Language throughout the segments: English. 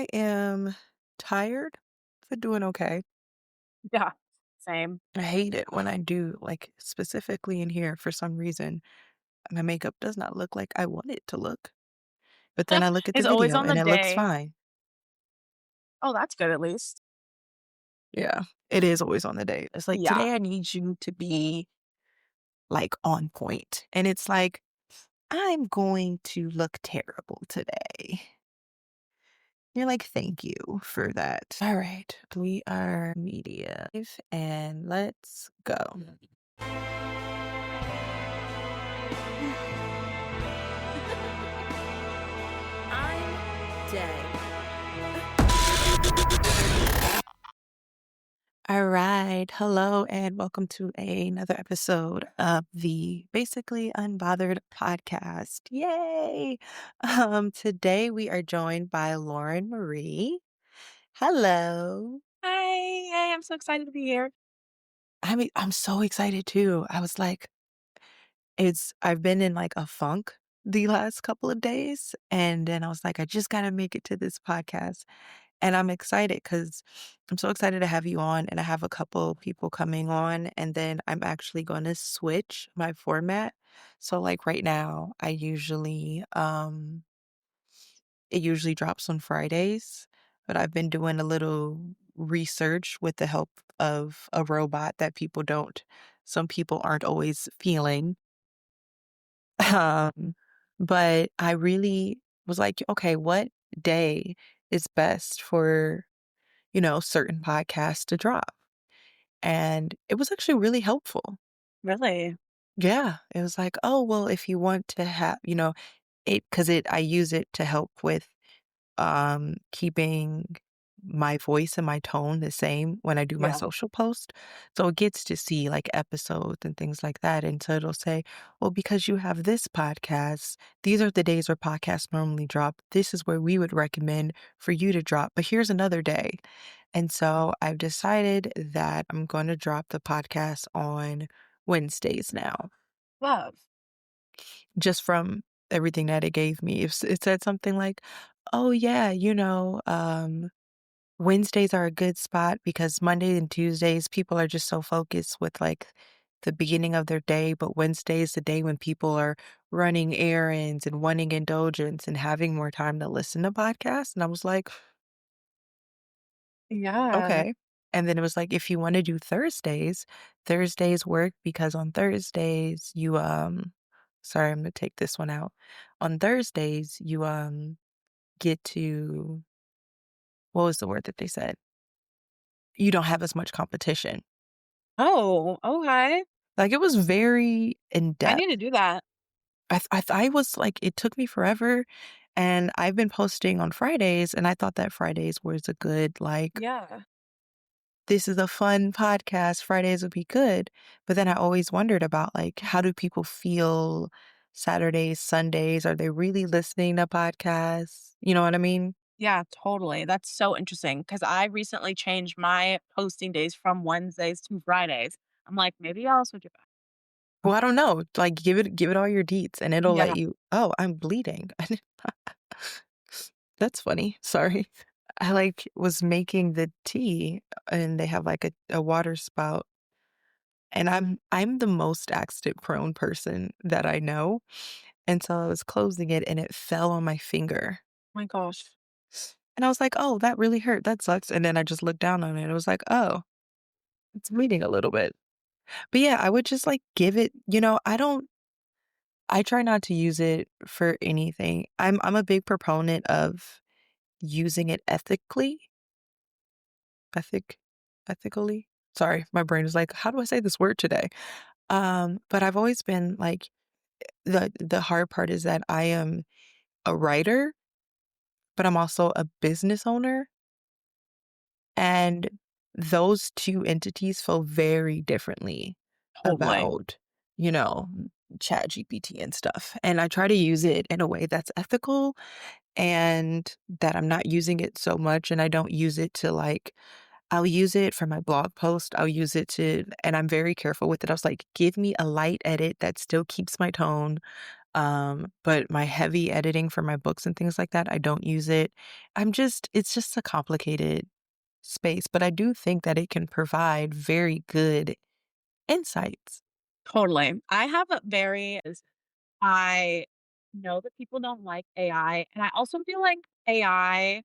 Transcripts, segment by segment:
I am tired, but doing okay. Yeah, same. I hate it when I do, like, specifically in here for some reason, my makeup does not look like I want it to look. But then I look at the It's always video on the and it looks day. fine. Oh, that's good at least. Yeah, it is always on the day. It's like, Yeah. today I need you to be like on point. And it's like, I'm going to look terrible today. You're like, thank you for that. All right, we are media and let's go. I'm dead. All right. Hello and welcome to another episode of the Basically Unbothered podcast. Yay. Today we are joined by Lauren Marie. Hello. Hi. Hey, I'm so excited to be here. I mean, I'm so excited too. I was like, I've been in like a funk the last couple of days. And then I was like, I just got to make it to this podcast. And I'm excited because I'm so excited to have you on. And I have a couple people coming on. And then I'm actually going to switch my format. So, like right now, it usually drops on Fridays, but I've been doing a little research with the help of a robot that some people aren't always feeling. Um, but I really was like, okay, what day is best for, certain podcasts to drop? And it was actually really helpful. Really? Yeah. It was like, oh, well, if you want to have, I use it to help with keeping my voice and my tone the same when I do my Yeah. social post. So it gets to see like episodes and things like that. And so it'll say, well, because you have this podcast, these are the days where podcasts normally drop. This is where we would recommend for you to drop. But here's another day. And so I've decided that I'm going to drop the podcast on Wednesdays now, Love. just from everything that it gave me. It said something like, oh, yeah, Wednesdays are a good spot because Monday and Tuesdays, people are just so focused with like the beginning of their day. But Wednesday is the day when people are running errands and wanting indulgence and having more time to listen to podcasts. And I was like, Yeah. okay. And then it was like, if you want to do Thursdays, Thursdays work because on Thursdays, sorry, I'm going to take this one out. On Thursdays, you get to, what was the word that they said? You don't have as much competition. Oh, okay. Like, it was very in I need to depth. do that. I was like, it took me forever, and I've been posting on Fridays, and I thought that Fridays was a good, like, Yeah. "This is a fun podcast, Fridays would be good," but then I always wondered about, like, how do people feel Saturdays, Sundays? Are they really listening to podcasts? You know what I mean? Yeah, totally. That's so interesting because I recently changed my posting days from Wednesdays to Fridays. I'm like, maybe I'll switch it back. Well, I don't know, like, give it all your deets, and it'll let Yeah. you, "Oh, I'm bleeding." That's funny. Sorry. I like was making the tea and they have like a water spout and I'm the most accident prone person that I know. And so I was closing it and it fell on my finger. My gosh. And I was like, oh, that really hurt. That sucks. And then I just looked down on it. It was like, oh, it's bleeding a little bit. But yeah, I would just like give it, I try not to use it for anything. I'm a big proponent of using it ethic ethically? Sorry, my brain is like, "How do I say this word today?" But I've always been like the hard part is that I am a writer, but I'm also a business owner, and those 2 entities feel very differently Totally. about, you know, ChatGPT and stuff, and I try to use it in a way that's ethical and that I'm not using it so much, and I don't use it to, like, I'll use it for my blog post. I'll use it to, and I'm very careful with it. I was like, give me a light edit that still keeps my tone. But my heavy editing for my books and things like that, I don't use it. It's just a complicated space, but I do think that it can provide very good insights. Totally. I have a very I know that people don't like AI, and I also feel like AI,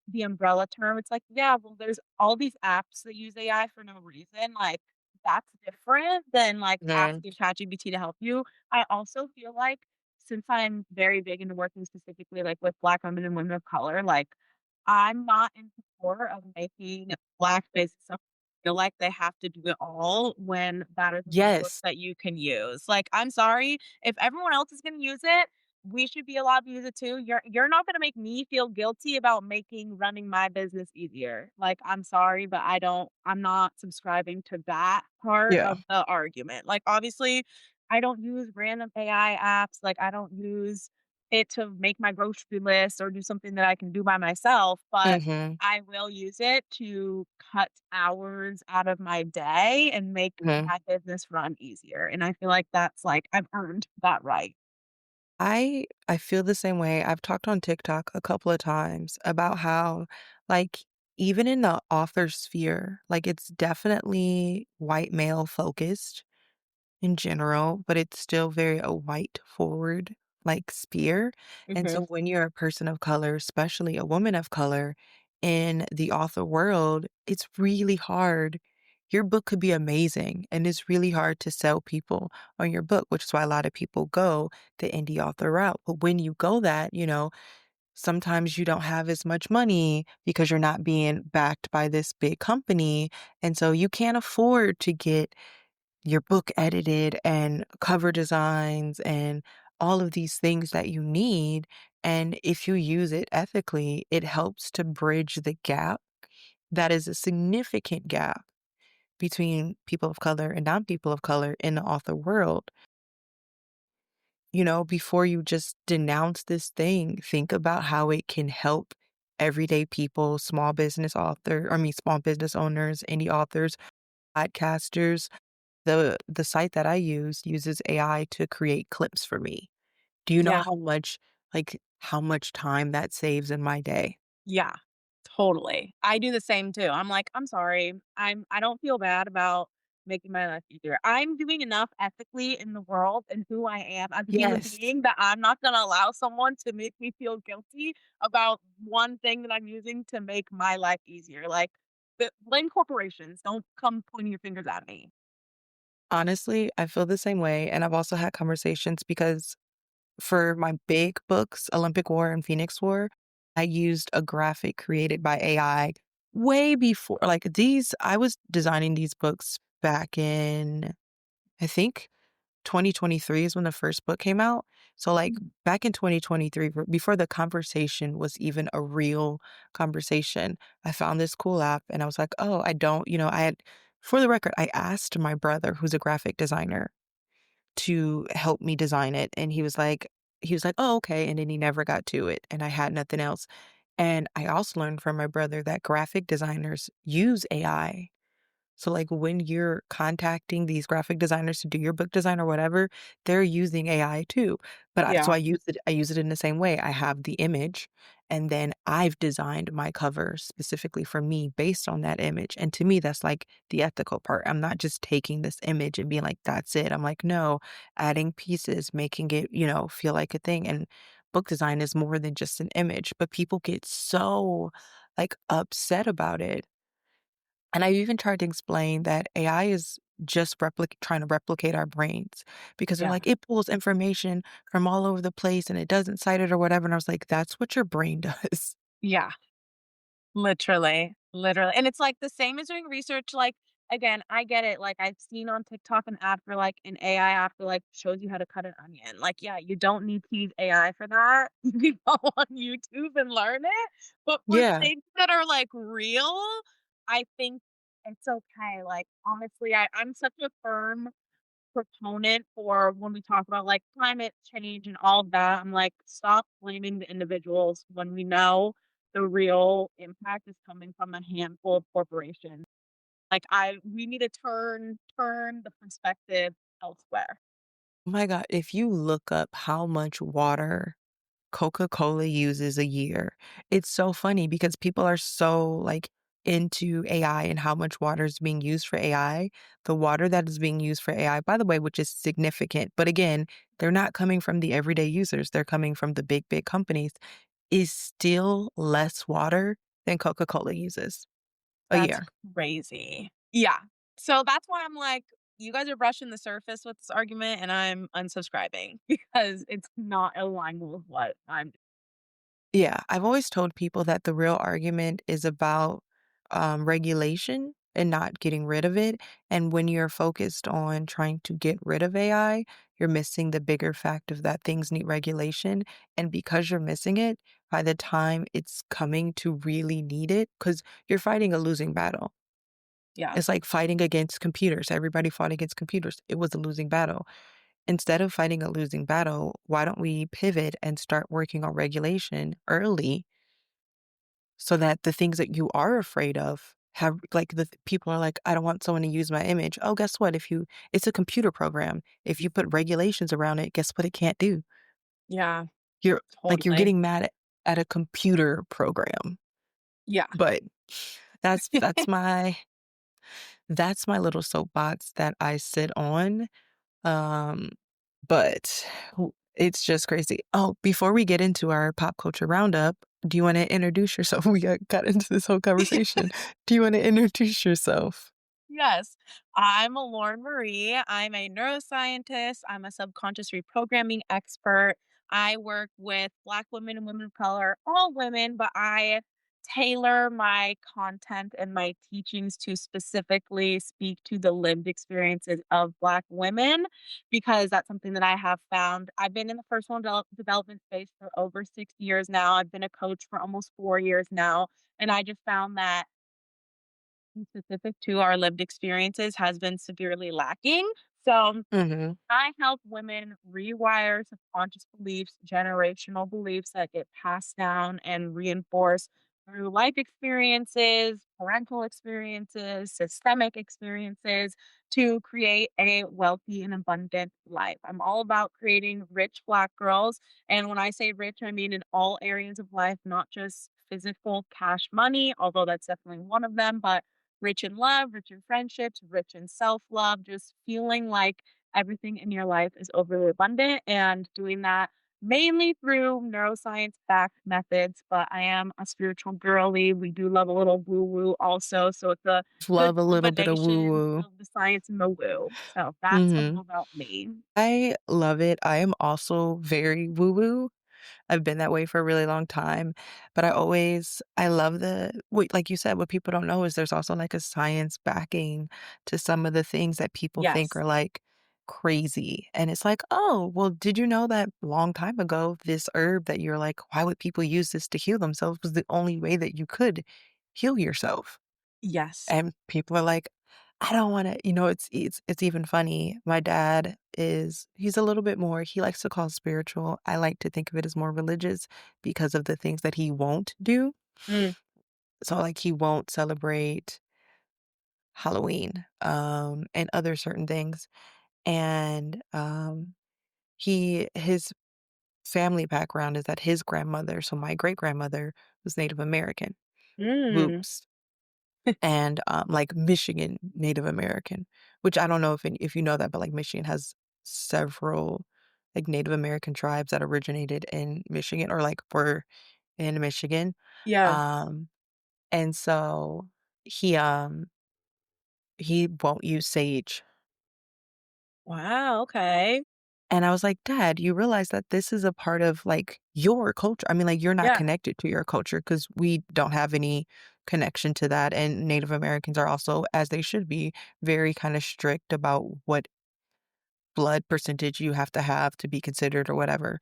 the umbrella term, it's like, yeah, well, there's all these apps that use AI for no reason, like, that's different than, like, Mhm. asking ChatGPT to help you. I also feel like since I'm very big into working specifically, like, with Black women and women of color, like, I'm not in support of making Black business feel like they have to do it all when that is a resource Yes. that you can use. Like, I'm sorry, if everyone else is gonna use it, we should be allowed to use it too. You're not gonna make me feel guilty about making running my business easier. Like, I'm sorry, but I'm not subscribing to that part Yeah. of the argument. Like, obviously, I don't use random AI apps, like, I don't use it to make my grocery list or do something that I can do by myself, but Mhm. I will use it to cut hours out of my day and make Mhm. my business run easier, and I feel like that's, like, I've earned that right. I feel the same way. I've talked on TikTok a couple of times about how, like, even in the author sphere, like, it's definitely white male focused in general, but it's still very a white forward, like, sphere, and so Mhm. when you're a person of color, especially a woman of color, in the author world, it's really hard. Your book could be amazing, and it's really hard to sell people on your book, which is why a lot of people go the indie author route, but when you go that, sometimes you don't have as much money because you're not being backed by this big company, and so you can't afford to get your book edited and cover designs and all of these things that you need. And if you use it ethically, it helps to bridge the gap that is a significant gap between people of color and non people of color in the author world. Before you just denounce this thing, think about how it can help everyday people, small business owners, indie authors, podcasters. The site that I use uses AI to create clips for me. Do you know Yeah. how much time that saves in my day? Yeah, totally. I do the same too. I'm like, "I'm sorry. I don't feel bad about making my life easier. I'm doing enough ethically in the world and who I am as a human Yes. being that I'm not gonna allow someone to make me feel guilty about one thing that I'm using to make my life easier." Like, blame corporations. Don't come pointing your fingers at me. Honestly, I feel the same way, and I've also had conversations because for my big books, Olympic War and Phoenix War, I used a graphic created by AI way before I was designing these books back in, I think 2023 is when the first book came out. So, like, Mm. back in 2023, before the conversation was even a real conversation, I found this cool app and I was like, "Oh, I don't," for the record, I asked my brother, who's a graphic designer, to help me design it. And he was like, "Oh, okay." And then he never got to it. And I had nothing else. And I also learned from my brother that graphic designers use AI. So, like, when you're contacting these graphic designers to do your book design or whatever, they're using AI too. So Yeah. I use it in the same way. I have the image, and then I've designed my cover specifically for me based on that image. And to me, that's like the ethical part. I'm not just taking this image and being like, "That's it." I'm like, "No, adding pieces, making it, feel like a thing." And book design is more than just an image, but people get so, like, upset about it. And I even tried to explain that AI is just trying to replicate our brains because they're Yeah. like, it pulls information from all over the place and it doesn't cite it or whatever. And I was like, that's what your brain does. Yeah. Literally, literally, and it's, like, the same as doing research, like, again, I get it, like, I've seen on TikTok an ad for, like, an AI app that, like, shows you how to cut an onion, like, yeah, you don't need to use AI for that, you can go on YouTube and learn it, but for Yeah. things that are, like, real, I think it's okay, like, honestly, I'm such a firm proponent for when we talk about, like, climate change and all of that. I'm like, "Stop blaming the individuals when we know the real impact is coming from a handful of corporations." Like, I we need to turn the perspective elsewhere. Oh my god, if you look up how much water Coca-Cola uses a year. It's so funny because people are so, like, into AI and how much water is being used for AI. The water that is being used for AI, by the way, which is significant, but again, they're not coming from the everyday users, they're coming from the big, big companies, is still less water than Coca-Cola uses a That's year. crazy. Yeah. So that's why I'm like, you guys are brushing the surface with this argument, and I'm unsubscribing because it's not aligned with what I'm. Yeah, I've always told people that the real argument is about regulation and not getting rid of it. And when you're focused on trying to get rid of AI, you're missing the bigger fact of that things need regulation. And because you're missing it, by the time it's coming to really need it, because you're fighting a losing battle. Yeah. It's like fighting against computers. Everybody fought against computers. It was a losing battle. Instead of fighting a losing battle, why don't we pivot and start working on regulation early so that the things that you are afraid of have like people are like, I don't want someone to use my image. Oh, guess what? It's a computer program. If you put regulations around it, guess what it can't do? Yeah. You're Totally. getting mad at a computer program. Yeah. But that's my little soapbox that I sit on. Um, but it's just crazy. Oh, before we get into our pop culture roundup, do you want to introduce yourself? We got into this whole conversation. Do you want to introduce yourself? Yes. I'm a Lauren Marie. I'm a neuroscientist. I'm a subconscious reprogramming expert. I work with Black women and women of color, all women, but I tailor my content and my teachings to specifically speak to the lived experiences of Black women because that's something that I have found. I've been in the personal development space for over 6 years now. I've been a coach for almost 4 years now. And I just found that specific to our lived experiences has been severely lacking. So Mhm. I help women rewire subconscious beliefs, generational beliefs that get passed down and reinforced through life experiences, parental experiences, systemic experiences to create a wealthy and abundant life. I'm all about creating rich Black girls. And when I say rich, I mean in all areas of life, not just physical cash money, although that's definitely one of them, but rich in love, rich in friendships, rich in self love, just feeling like everything in your life is overly abundant and doing that mainly through neuroscience backed methods. But I am a spiritual girly. We do love a little woo woo also. So it's a good Love a little bit of woo combination woo. of the science and the woo. So that's a little Mhm. about me. I love it. I am also very woo woo. I've been that way for a really long time, but I love like you said, what people don't know is there's also like a science backing to some of the things that people think Yes. are like crazy. And it's like, oh, well, did you know that long time ago, this herb that you're like, why would people use this to heal themselves was the only way that you could heal yourself? Yes. And people are like, I don't wanna it's even funny. My dad he's a little bit more he likes to call spiritual. I like to think of it as more religious because of the things that he won't do. Mm, So, like, he won't celebrate Halloween, and other certain things. And, his family background is that his grandmother, so my great-grandmother, was Native American. mm, Whoops. And, like, Michigan Native American, which I don't know if you know that, but, like, Michigan has several, like, Native American tribes that originated in Michigan or, like, were in Michigan, yeah. um, and so he, um, he won't use sage, Wow. Okay. and I was like, "Dad, you realize that this is a part of, like, your culture? I mean, like, you're not Yeah. connected to your culture because we don't have any connection to that, and Native Americans are also, as they should be, very kinda strict about what blood percentage you have to be considered or whatever.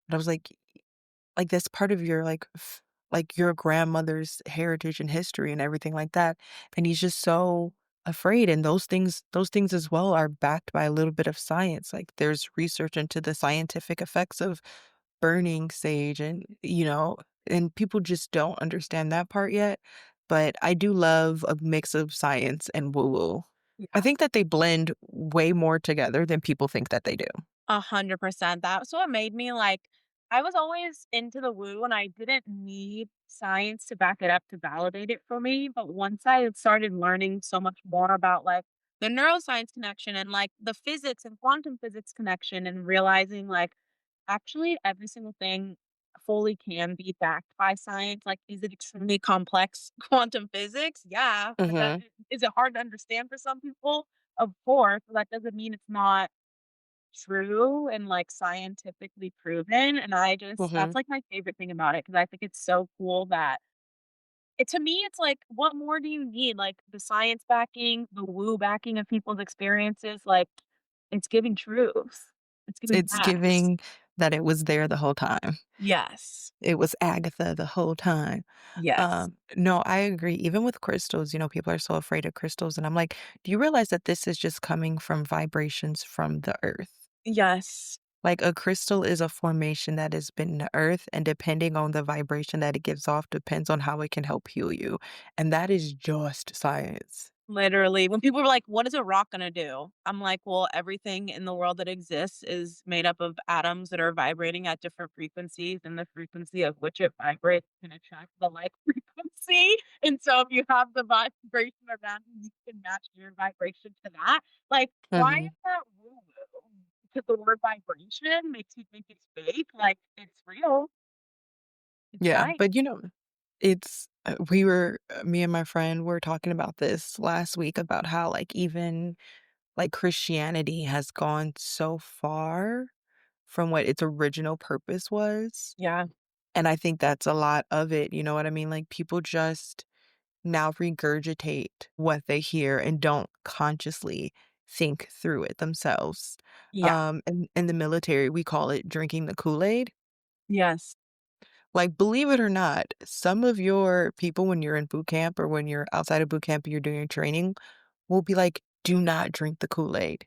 But I was like that's part of your like your grandmother's heritage and history and everything like that. And he's just so afraid. And those things as well are backed by a little bit of science. Like there's research into the scientific effects of burning sage and people just don't understand that part yet. But I do love a mix of science and woo woo. I Yeah. think that they blend way more together than people think that they do. 100%. That's what made me like I was always into the woo and I didn't need science to back it up to validate it for me. But once I had started learning so much more about like the neuroscience connection and like the physics and quantum physics connection and realizing like actually every single thing fully can be backed by science. Like, is it extremely complex quantum physics? Yeah. But that Mhm, is it hard to understand for some people? Of course. But that doesn't mean it's not true and, like, scientifically proven, and I just that's, mhm. like, my favorite thing about it because I think it's so cool that to me, it's like, what more do you need? Like, the science backing, the woo backing of people's experiences, like, it's giving truth. It's giving It's facts. giving that it was there the whole time. Yes. It was Agatha the whole time. Yes. No, I agree. Even with crystals, people are so afraid of crystals, and I'm like, do you realize that this is just coming from vibrations from the earth? Yes. Like a crystal is a formation that has been in the earth, and depending on the vibration that it gives off, depends on how it can help heal you. And that is just science. Literally, when people were like, "What is a rock gonna do?" I'm like, "Well, everything in the world that exists is made up of atoms that are vibrating at different frequencies, and the frequency of which it vibrates can attract the like frequency. And so if you have the vibration around you, you can match your vibration to that. Like, why is Mhm. that woo-woo? Because the word vibration makes you think it's fake, like, it's real. It's Yeah, science. but it's we were me and my friend were talking about this last week about how like even like Christianity has gone so far from what its original purpose was. Yeah. And I think that's a lot of it, you know what I mean? Like people just now regurgitate what they hear and don't consciously think through it themselves. Yeah. In the military, we call it drinking the Kool-Aid. Yes. Like, believe it or not, some of your people when you're in boot camp or when you're outside of boot camp and you're doing your training will be like, "Do not drink the Kool-Aid."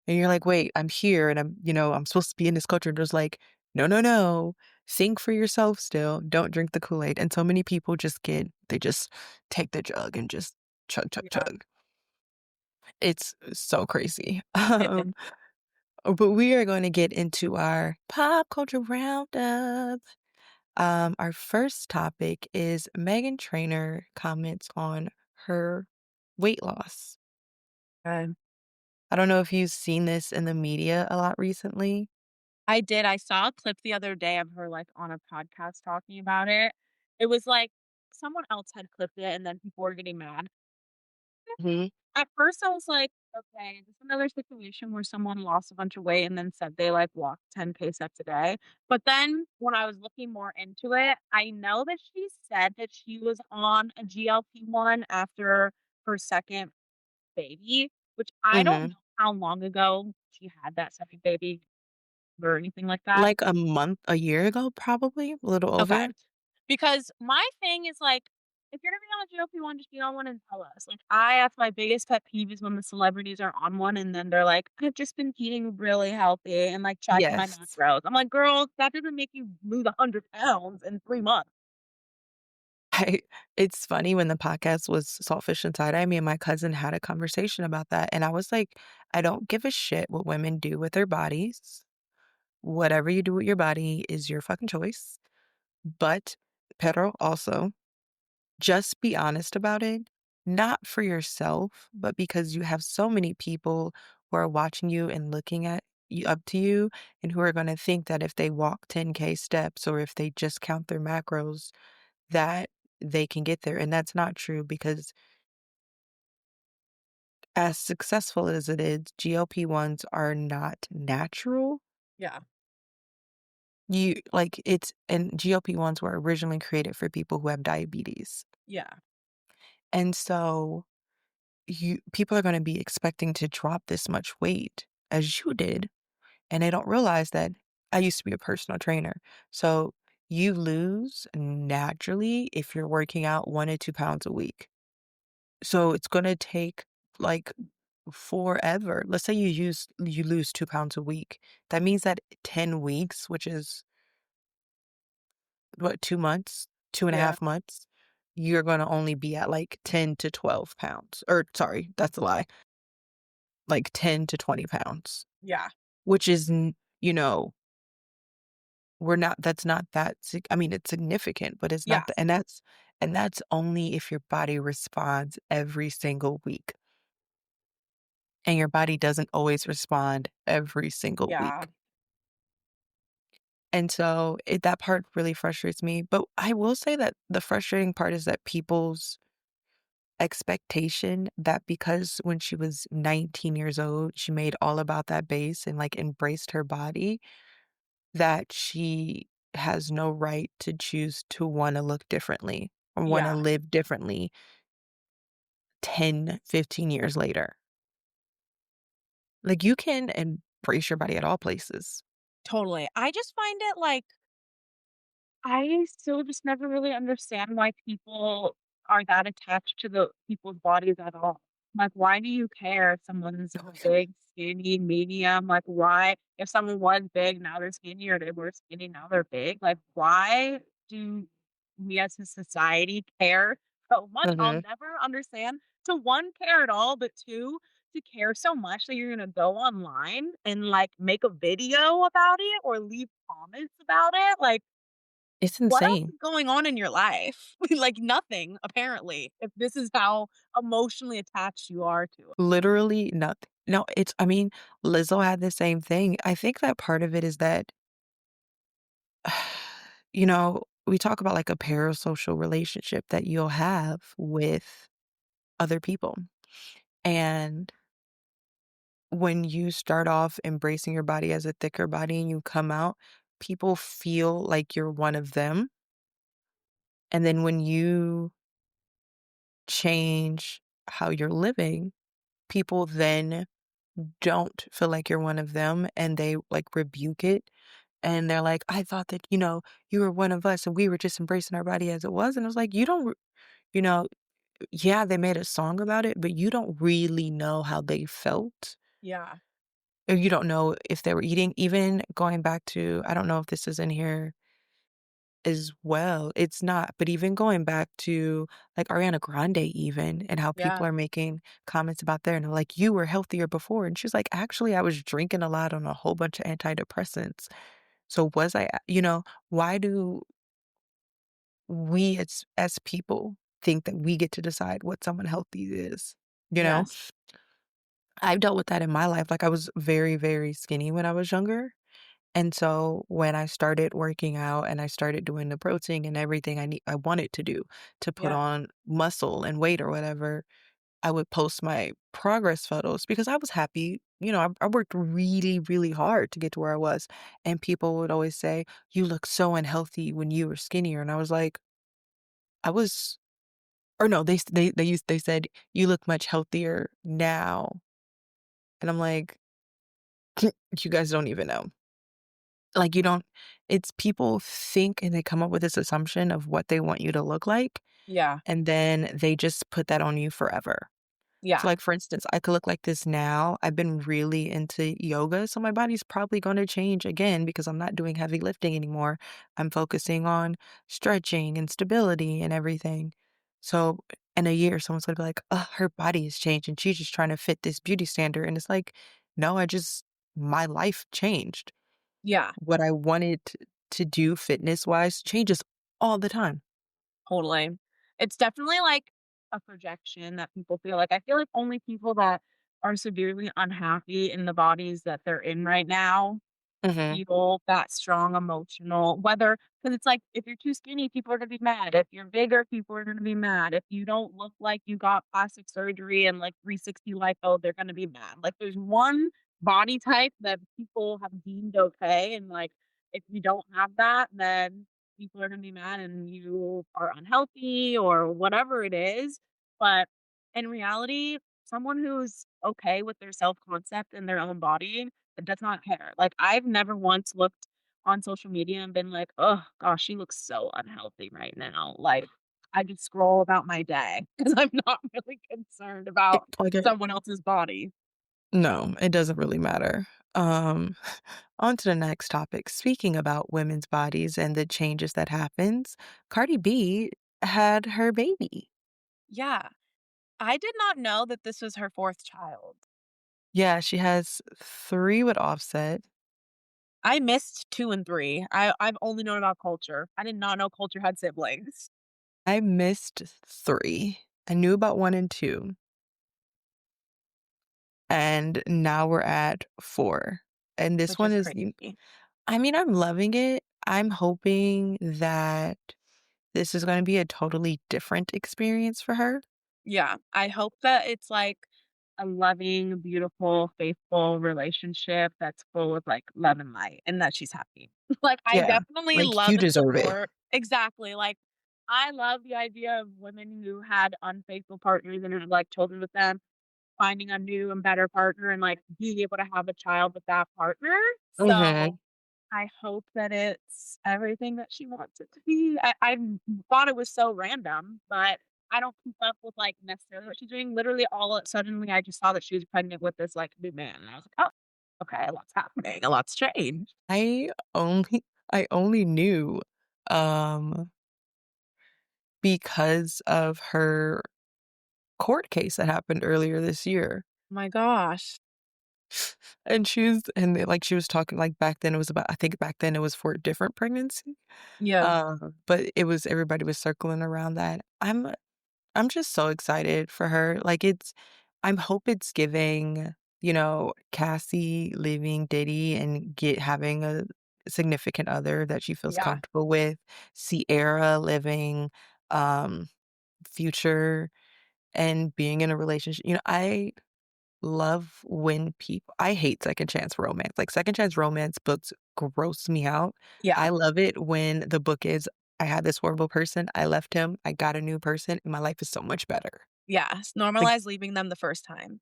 And you're like, "Wait, I'm here and I'm supposed to be in this culture." And there's like, "No, no, no. Think for yourself still. Don't drink the Kool-Aid." And so many people they just take the jug and just chug, chug, Yeah. chug. It's so crazy. But we are going to get into our pop culture roundup. Our first topic is Megan Trainor comments on her weight loss. Okay. I don't know if you've seen this in the media a lot recently. I did. I saw a clip the other day of her, like, on a podcast talking about it. It was like someone else had clipped it, and then people were getting mad. Mhm, At first, I was like, "Okay, this is another situation where someone lost a bunch of weight and then said they, like, walked 10K steps a day." But then when I was looking more into it, I know that she said that she was on a GLP-1 after her 2nd baby, which I don't mhm. know how long ago she had that 2nd baby or anything like that. Like a year ago, probably, a little Okay. over. Because my thing is, like, if you're gonna be on a GLP-1, just be on one and tell us. Like, that's my biggest pet peeve is when the celebrities are on one and then they're like, "I've just been eating really healthy and, like, tracking my Yes. macros." I'm like, "Girl, that doesn't make you lose 100 pounds in 3 months." I it's funny when the podcast was Saltfish and Side Eye, me and my cousin had a conversation about that, and I was like, "I don't give a shit what women do with their bodies. Whatever you do with your body is your fucking choice." But, pero also, just be honest about it, not for yourself, but because you have so many people who are watching you and looking at you up to you and who are gonna think that if they walk 10K steps or if they just count their macros, that they can get there, and that's not true because as successful as it is, GLP-1s are not natural. Yeah. You like, it's and GLP-1s were originally created for people who have diabetes, Yeah. and so you people are gonna be expecting to drop this much weight as you did, and they don't realize that I used to be a personal trainer. So you lose naturally if you're working out 1 to 2 pounds a week. So it's gonna take, like, forever. Let's say you lose 2 pounds a week. That means that 10 weeks, which is, what, 2 months? 2 and a Yeah. half months? you're gonna only be at, like, 10 to 12 pounds, or sorry, that's a lie, like, 10 to 20 pounds, Yeah. which is n you know, we're not that's not that sig I mean, it's significant, but it's not the Yes. and that's only if your body responds every single week, and your body doesn't always respond every single Yeah. week. And so, that part really frustrates me, but I will say that the frustrating part is that people's expectation that because when she was 19 years old, she made all about that bass and, like, embraced her body, that she has no right to choose to wanna look differently or wanna Yeah. live differently 10, 15 years later. Like, you can embrace your body at all places. Totally. I just find it like I still just never really understand why people are that attached to the people's bodies at all. Like, why do you care if someone's big, skinny, medium? Like, why, if someone was big, now they're skinny, or they were skinny, now they're big? Like, why do we as a society care so much? I'll Mhm. never understand. To one, care at all, but two, to care so much that you're gonna go online and like make a video about it or leave comments about it. Like, It's what else insane. is going on in your life? Like, nothing, apparently, if this is how emotionally attached you are to it. Literally nothing. No, it's I mean, Lizzo had the same thing. I think that part of it is that, we talk about, like, a parasocial relationship that you'll have with other people, and when you start off embracing your body as a thicker body and you come out, people feel like you're one of them, and then when you change how you're living, people then don't feel like you're one of them, and they, like, rebuke it, and they're like, "I thought that, you were one of us, and we were just embracing our body as it was," and I was like, "You don't r" you know, yeah, they made a song about it, but you don't really know how they felt, Yeah. or you don't know if they were eating even going back to I don't know if this is in here as well, it's not, but even going back to, like, Ariana Grande even, and how Yeah. people are making comments about there, and they're like, "You were healthier before," and she's like, "Actually, I was drinking a lot on a whole bunch of antidepressants, so was I a" why do we as people think that we get to decide what someone healthy is, you know? Yes. I've dealt with that in my life, like, I was very, very skinny when I was younger, and so when I started working out and I started doing the protein and everything I wanted to do to put Yeah. on muscle and weight or whatever, I would post my progress photos because I was happy. I worked really, really hard to get to where I was. And people would always say, "You look so unhealthy when you were skinnier." And I was like, I was, or no, they said, "You look much healthier now." And I'm like, you guys don't even know. Like, you don't, it's people think and they come up with this assumption of what they want you to look like. Yeah. And then they just put that on you forever. So, Yeah. like, for instance, I could look like this now. I've been really into yoga, so my body's probably gonna change again because I'm not doing heavy lifting anymore. I'm focusing on stretching and stability and everything. So, in a year, someone's gonna be like, "Oh, her body has changed and she's just trying to fit this beauty standard." And it's like, no, my life changed. Yeah. What I wanted to do fitness-wise changes all the time. Totally. It's definitely like a projection that people feel like. I feel like only people that are severely unhappy in the bodies that they're in right now Mhm. feel that strong emotional whether because it's like, if you're too skinny, people are gonna be mad. If you're bigger, people are gonna be mad. If you don't look like you got plastic surgery and, like, 360 lipo, they're gonna be mad. Like, there's one body type that people have deemed okay, and, like, if you don't have that, then people are gonna be mad and you are unhealthy or whatever it is. But in reality, someone who's okay with their self-concept and their own body does not care. Like, I've never once looked on social media and been like, "Oh gosh, she looks so unhealthy right now." Like, I just scroll about my day because 'cause I'm not really concerned It about like, someone else's body. no, it doesn't really matter. On to the next topic. Speaking about women's bodies and the changes that happens, Cardi B had her baby. Yeah. I did not know that this was her 4th child. Yeah, she has 3 with Offset. I missed 2 and 3. I've only known about Culture. I did not know Culture had siblings, I missed 3. I knew about 1 and 2, and now we're at 4. And this which one is is crazy. I mean, I'm loving it. I'm hoping that this is gonna be a totally different experience for her. Yeah, I hope that it's, like, a loving, beautiful, faithful relationship that's full of, like, love and light, and that she's happy. Like, I Yeah, definitely like, love you and deserve it. support exactly, like, I love the idea of women who had unfaithful partners and had, like, children with them, finding a new and better partner and, like, being able to have a child with that partner. So Mhm. I hope that it's everything that she wants it to be. I thought it was so random, but I don't keep up with, like, necessarily what she's doing. Literally, suddenly, I just saw that she was pregnant with this, like, new man, and I was like, "Oh, okay, a lot's happening, a lot's changed." I only I only knew, um, because of her court case that happened earlier this year. My gosh. She was talking, like, back then it was about I think back then it was for a different pregnancy, Yeah, but it was everybody was circling around that. I'm just so excited for her. Like, I'm hope it's giving, Cassie leaving Diddy and having a significant other that she feels yeah, comfortable with, Ciara living, um, Future, and being in a relationship. I love when people I hate second chance romance. Like, second chance romance books gross me out. yeah, I love it when the book is, "I had this horrible person, I left him, I got a new person, and my life is so much better." yeah, Like normalize leaving them the first time.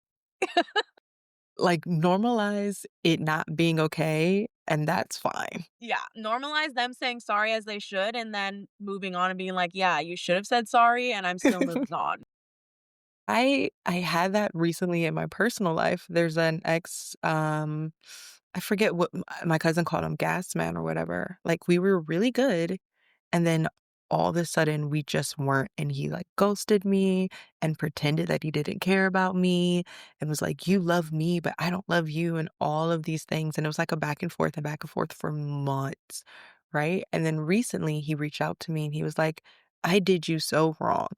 normalize it not being okay, and that's fine. Yeah, normalize them saying sorry as they should, and then moving on and being like, "Yeah, you should have said sorry, and I'm still moving on." I had that recently in my personal life. There's an ex, I forget what my cousin called him, gas man or whatever. Like, we were really good, and then all of a sudden we just weren't, and he, like, ghosted me and pretended that he didn't care about me and was like, "You love me, but I don't love you," and all of these things, and it was like a back and forth for months, right? And then recently he reached out to me and he was like, "I did you so wrong.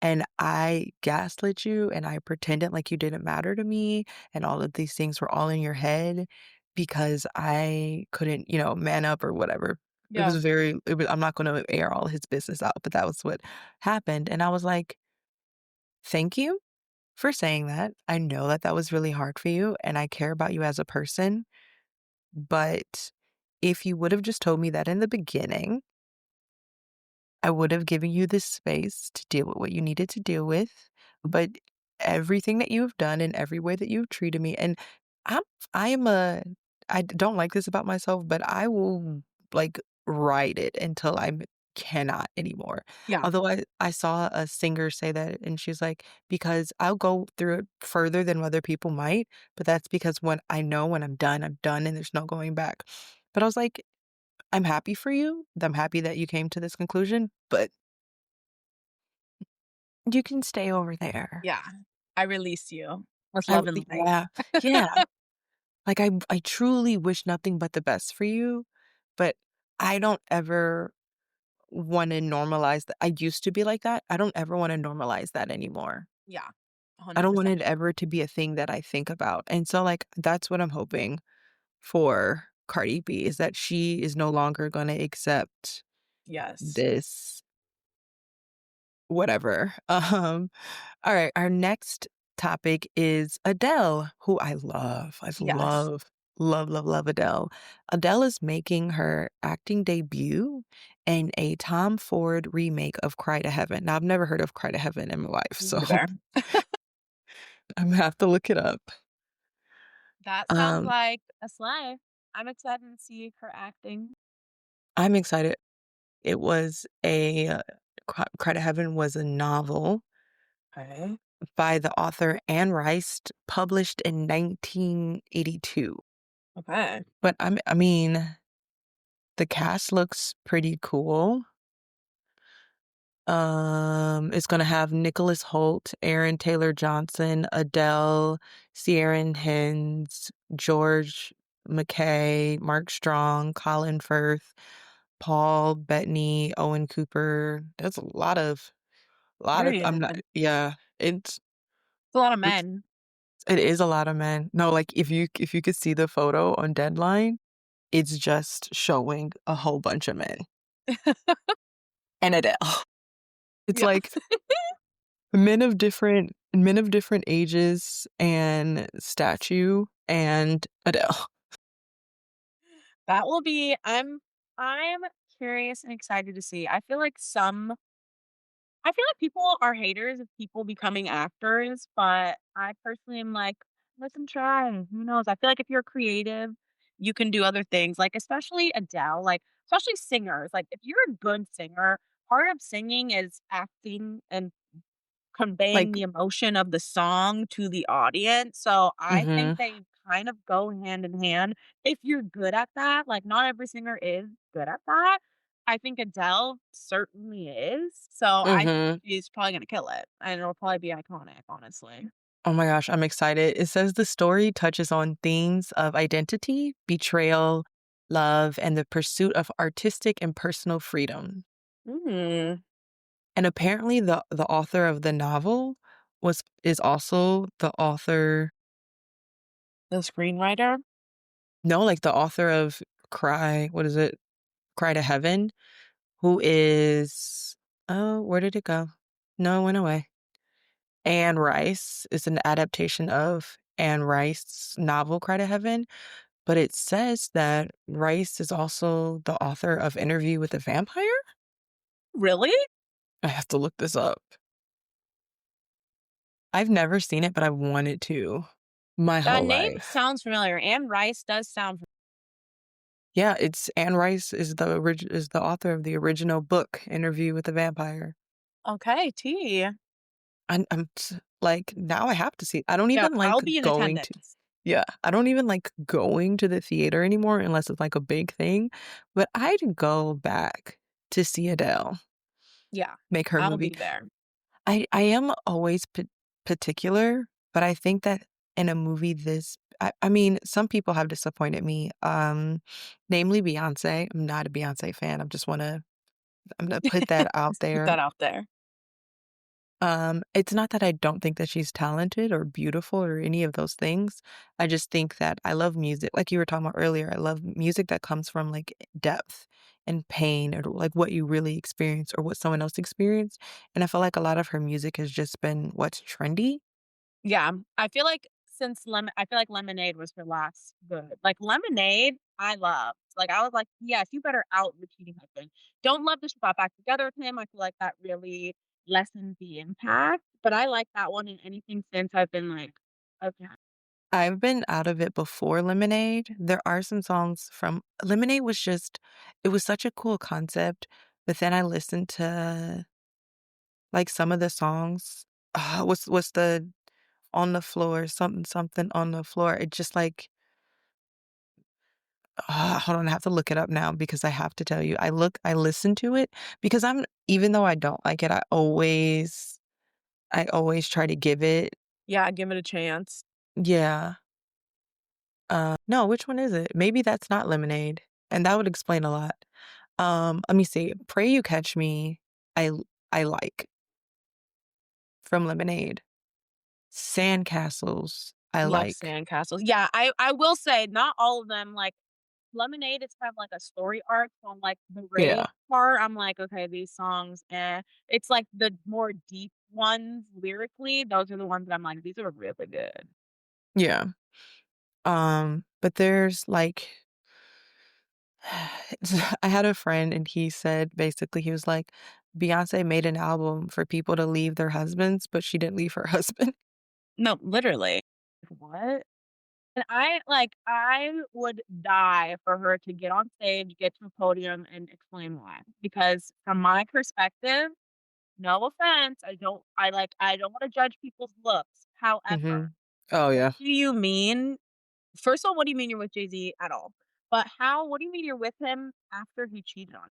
And I gaslit you, and I pretended like you didn't matter to me, and all of these things were all in your head because I couldn't, man up or whatever." Yeah, I'm not gonna air all his business out, but that was what happened, and I was like, "Thank you for saying that. I know that that was really hard for you, and I care about you as a person, but if you would have just told me that in the beginning, I would have given you the space to deal with what you needed to deal with, but everything that you've done and every way that you've treated me, and I'm I am a I don't like this about myself, but I will, like, ride it until I cannot anymore. yeah, Although I saw a singer say that, and she's like, "Because I'll go through it further than other people might, but that's because when I know when I'm done, and there's no going back." But I was like, I'm happy for you. I'm happy that you came to this conclusion, but you can stay over there. yeah. I release you with love and light. Yeah, yeah. Like, I truly wish nothing but the best for you, but I don't ever wanna normalize that. I used to be like that. I don't ever wanna normalize that anymore. Yeah, I don't want 100%. it ever to be a thing that I think about, and so, like, that's what I'm hoping for Cardi B, is that she is no longer gonna accept Yes. this whatever. All right, our next topic is Adele, who I love. I Yes. love Adele. Adele is making her acting debut in a Tom Ford remake of Cry to Heaven. Now, I've never heard of Cry to Heaven in my life, Me so neither. I'm gonna have to look it up. That sounds Um, like a slay. I'm excited to see her acting. I'm excited. It was Cry to Heaven was a novel Okay. by the author Anne Rice, published in 1982. Okay. But I mean, the cast looks pretty cool. It's gonna have Nicholas Hoult, Aaron Taylor Johnson, Adele, Ciaran Hinds, George McKay, Mark Strong, Colin Firth, Paul Bettany, Owen Cooper. There's a lot of I'm Period. not It's yeah, a lot of it's men. it is a lot of men. No, like, if you could see the photo on Deadline, it's just showing a whole bunch of men and Adele. It's Yeah. like men of different ages and stature and Adele. That will be I'm curious and excited to see. I feel like people are haters of people becoming actors, but I personally am like, let them try. Who knows? I feel like if you're creative, you can do other things. Like especially Adele, like especially singers. Like if you're a good singer, part of singing is acting and conveying Like the emotion of the song to the audience, so I think mhm, they kind of go hand in hand if you're good at that, like, not every singer is good at that. I think Adele certainly is, so I think mhm. she's probably gonna kill it, and it'll probably be iconic, honestly. Oh my gosh, I'm excited. It says the story touches on themes of identity, betrayal, love, and the pursuit of artistic and personal freedom. Mm, And apparently the author of the novel was is also the author the screenwriter? no, like the author of Cry, what is it? Cry to Heaven, who is oh, where did it go? No, it went away. Anne Rice is an adaptation of Anne Rice's novel Cry to Heaven, but it says that Rice is also the author of Interview with a Vampire? Really? I have to look this up. I've never seen it, but I wanted to my That whole name life. sounds familiar, Anne Rice does sound Yeah, it's Anne Rice is the author of the original book, Interview with a Vampire. okay, tea. Like, now I have to see I don't Yeah, even I'll like be in going to attendance. yeah, I don't even like going to the theater anymore unless it's, like, a big thing, but I'd go back to see Adele Yeah, make her I'll movie. be there. I am always particular, but I think that in a movie this I mean, some people have disappointed me, namely Beyoncé. I'm not a Beyoncé fan, I'm gonna put that out Just put there. that out there. It's not that I don't think that she's talented or beautiful or any of those things. I just think that I love music. Like you were talking about earlier, I love music that comes from like depth and pain or like what you really experience or what someone else experienced. And I feel like a lot of her music has just been what's trendy. Yeah, I feel like Lemonade was her last good. Like, Lemonade, I loved. Like, I was like, "Yes, you better out your cheating husband." Don't love that she got back together with him, I feel like that really lessened the impact, but I like that one, and anything since I've been like, "Okay." I've been out of it before Lemonade. There are some songs from Lemonade was just it was such a cool concept, but then I listened to like some of the songs. What's the on the floor, something, something on the floor. It just like, hold on, I have to look it up now because I have to tell you. I listen to it because even though I don't like it, I always try to give it, Yeah, give it a chance. yeah. No, which one is it? Maybe that's not Lemonade, and that would explain a lot. Let me see. Pray You Catch Me, I like from Lemonade. Sandcastles, I Love like. Sandcastles. Yeah, I will say not all of them, like, Lemonade is kind of like a story arc, so on, like, the rave Yeah, part, I'm like, "Okay, these songs, eh." It's, like, the more deep ones lyrically, those are the ones that I'm like, "These are really good." yeah. But there's like I had a friend and he said basically he was like, Beyonce made an album for people to leave their husbands, but she didn't leave her husband. No, literally. What? And I would die for her to get on stage, get to a podium, and explain why, because from my perspective, no offense, I don't wanna judge people's looks, however, Mhm. Oh, yeah. do you mean first of all, what do you mean you're with Jay-Z at all? But what do you mean you're with him after he cheated on you?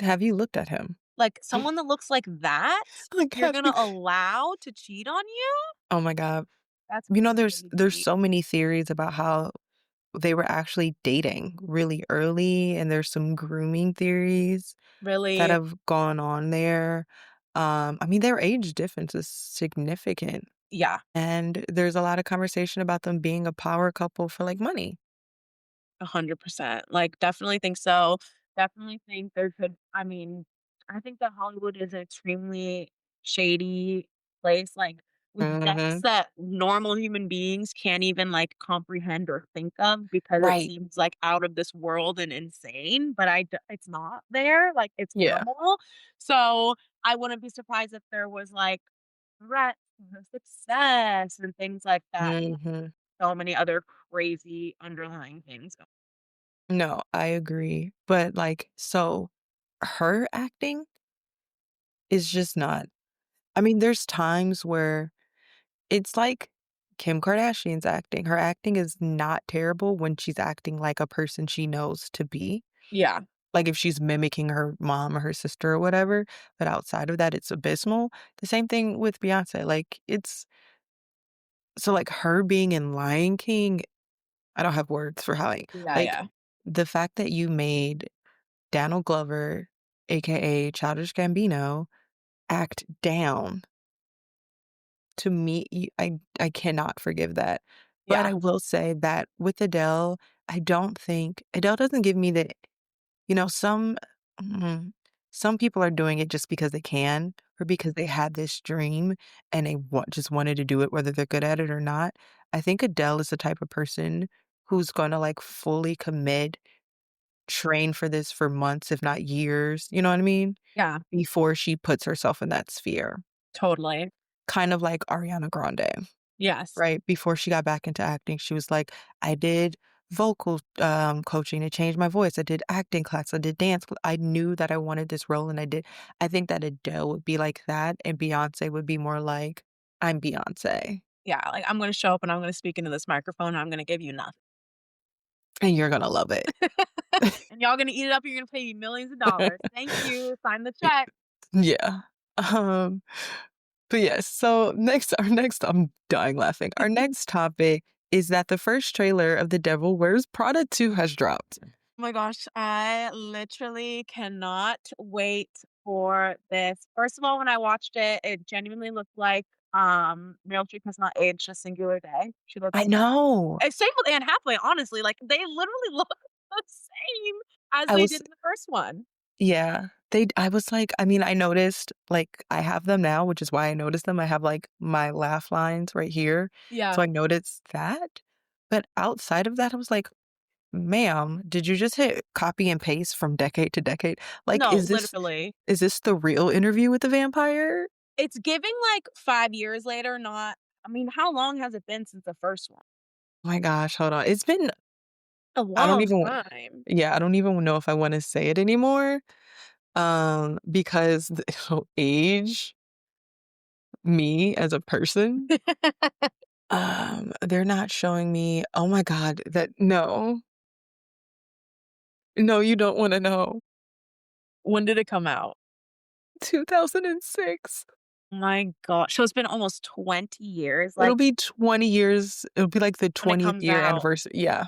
Have you looked at him? Like, someone that looks like that, Like, you're have gonna you allow to cheat on you? Oh my god. That's You know, there's crazy. so many theories about how they were actually dating really early, and there's some grooming theories that Really? have gone on there. I mean, their age difference is significant, Yeah. and there's a lot of conversation about them being a power couple for, like, money. 100%. Like, definitely think so. Definitely think there could I mean, I think that Hollywood is an extremely shady place, like, with depths Mhm. that normal human beings can't even, like, comprehend or think of because it Right. seems, like, out of this world and insane, but it's not there, like, it's Yeah. normal. So, I wouldn't be surprised if there was, like, threats to success and things like that, and Mhm. so many other crazy underlying things. No, I agree, but, like, so her acting is just not I mean, there's times where it's like Kim Kardashian's acting. Her acting is not terrible when she's acting like a person she knows to be. Yeah, Like, if she's mimicking her mom or her sister or whatever, but outside of that, it's abysmal. The same thing with Beyoncé, like, it's so, like, her being in Lion King, I don't have words for how I yeah, like, yeah, the fact that you made Donald Glover, AKA Childish Gambino, act down to me, I cannot forgive that. But yeah, I will say that with Adele, I don't think Adele doesn't give me the you know, mm, some people are doing it just because they can or because they had this dream and they just wanted to do it whether they're good at it or not. I think Adele is the type of person who's gonna, like, fully commit, train for this for months, if not years, you know what I mean? yeah, Before she puts herself in that sphere. totally. Kind of like Ariana Grande. Yes. Right, before she got back into acting, she was like, "I did vocal, coaching to change my voice. I did acting class. I did dance cl I knew that I wanted this role, and I did." I think that Adele would be like that, and Beyoncé would be more like, "I'm Beyoncé, Yeah, like, I'm gonna show up and I'm gonna speak into this microphone, and I'm gonna give you nothing. and you're gonna love it." And y'all gonna eat it up, you're gonna pay me millions of dollars. Thank you, sign the check. Yeah, um, but yes, so our next I'm dying laughing. Our next topic is that the first trailer of The Devil Wears Prada 2 has dropped. Oh my gosh, I literally cannot wait for this. First of all, when I watched it, it genuinely looked like, Meryl Streep has not aged a singular day. She I looks know. same with Anne Hathaway, honestly, like, they literally look the same as I they was did in the first one. Yeah, I was like I mean, I noticed, like, I have them now, which is why I noticed them. I have, like, my laugh lines right here, Yeah. so I noticed that, but outside of that, I was like, "Ma'am, did you just hit copy and paste from decade to decade? Like, No, literally. is this the real Interview with the Vampire?" It's giving, like, 5 years later, not I mean, how long has it been since the first one? Oh my gosh, hold on. It's been A I don't long even time. yeah, I don't even know if I wanna say it anymore, because it'll age me as a person. They're not showing me oh my god, that no. No, you don't wanna know. When did it come out? 2006. My gosh, so it's been almost 20 years, It'll like, be 20 years it'll be like the when it 20th comes year out. anniversary yeah.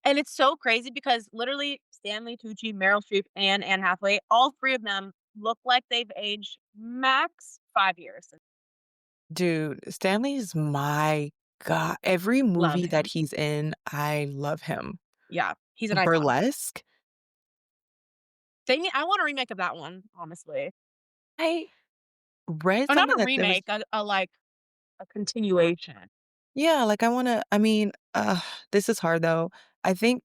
And it's so crazy because literally Stanley Tucci, Meryl Streep, and Anne Hathaway, all 3 of them look like they've aged max 5 years. Dude, Stanley is my god. Every Love movie that him. he's in, I love him. Yeah, he's an icon. Burlesque? I want a remake of that one, honestly. I read Or not something a that there was remake, like, a continuation. yeah, like, I mean, this is hard, though. I think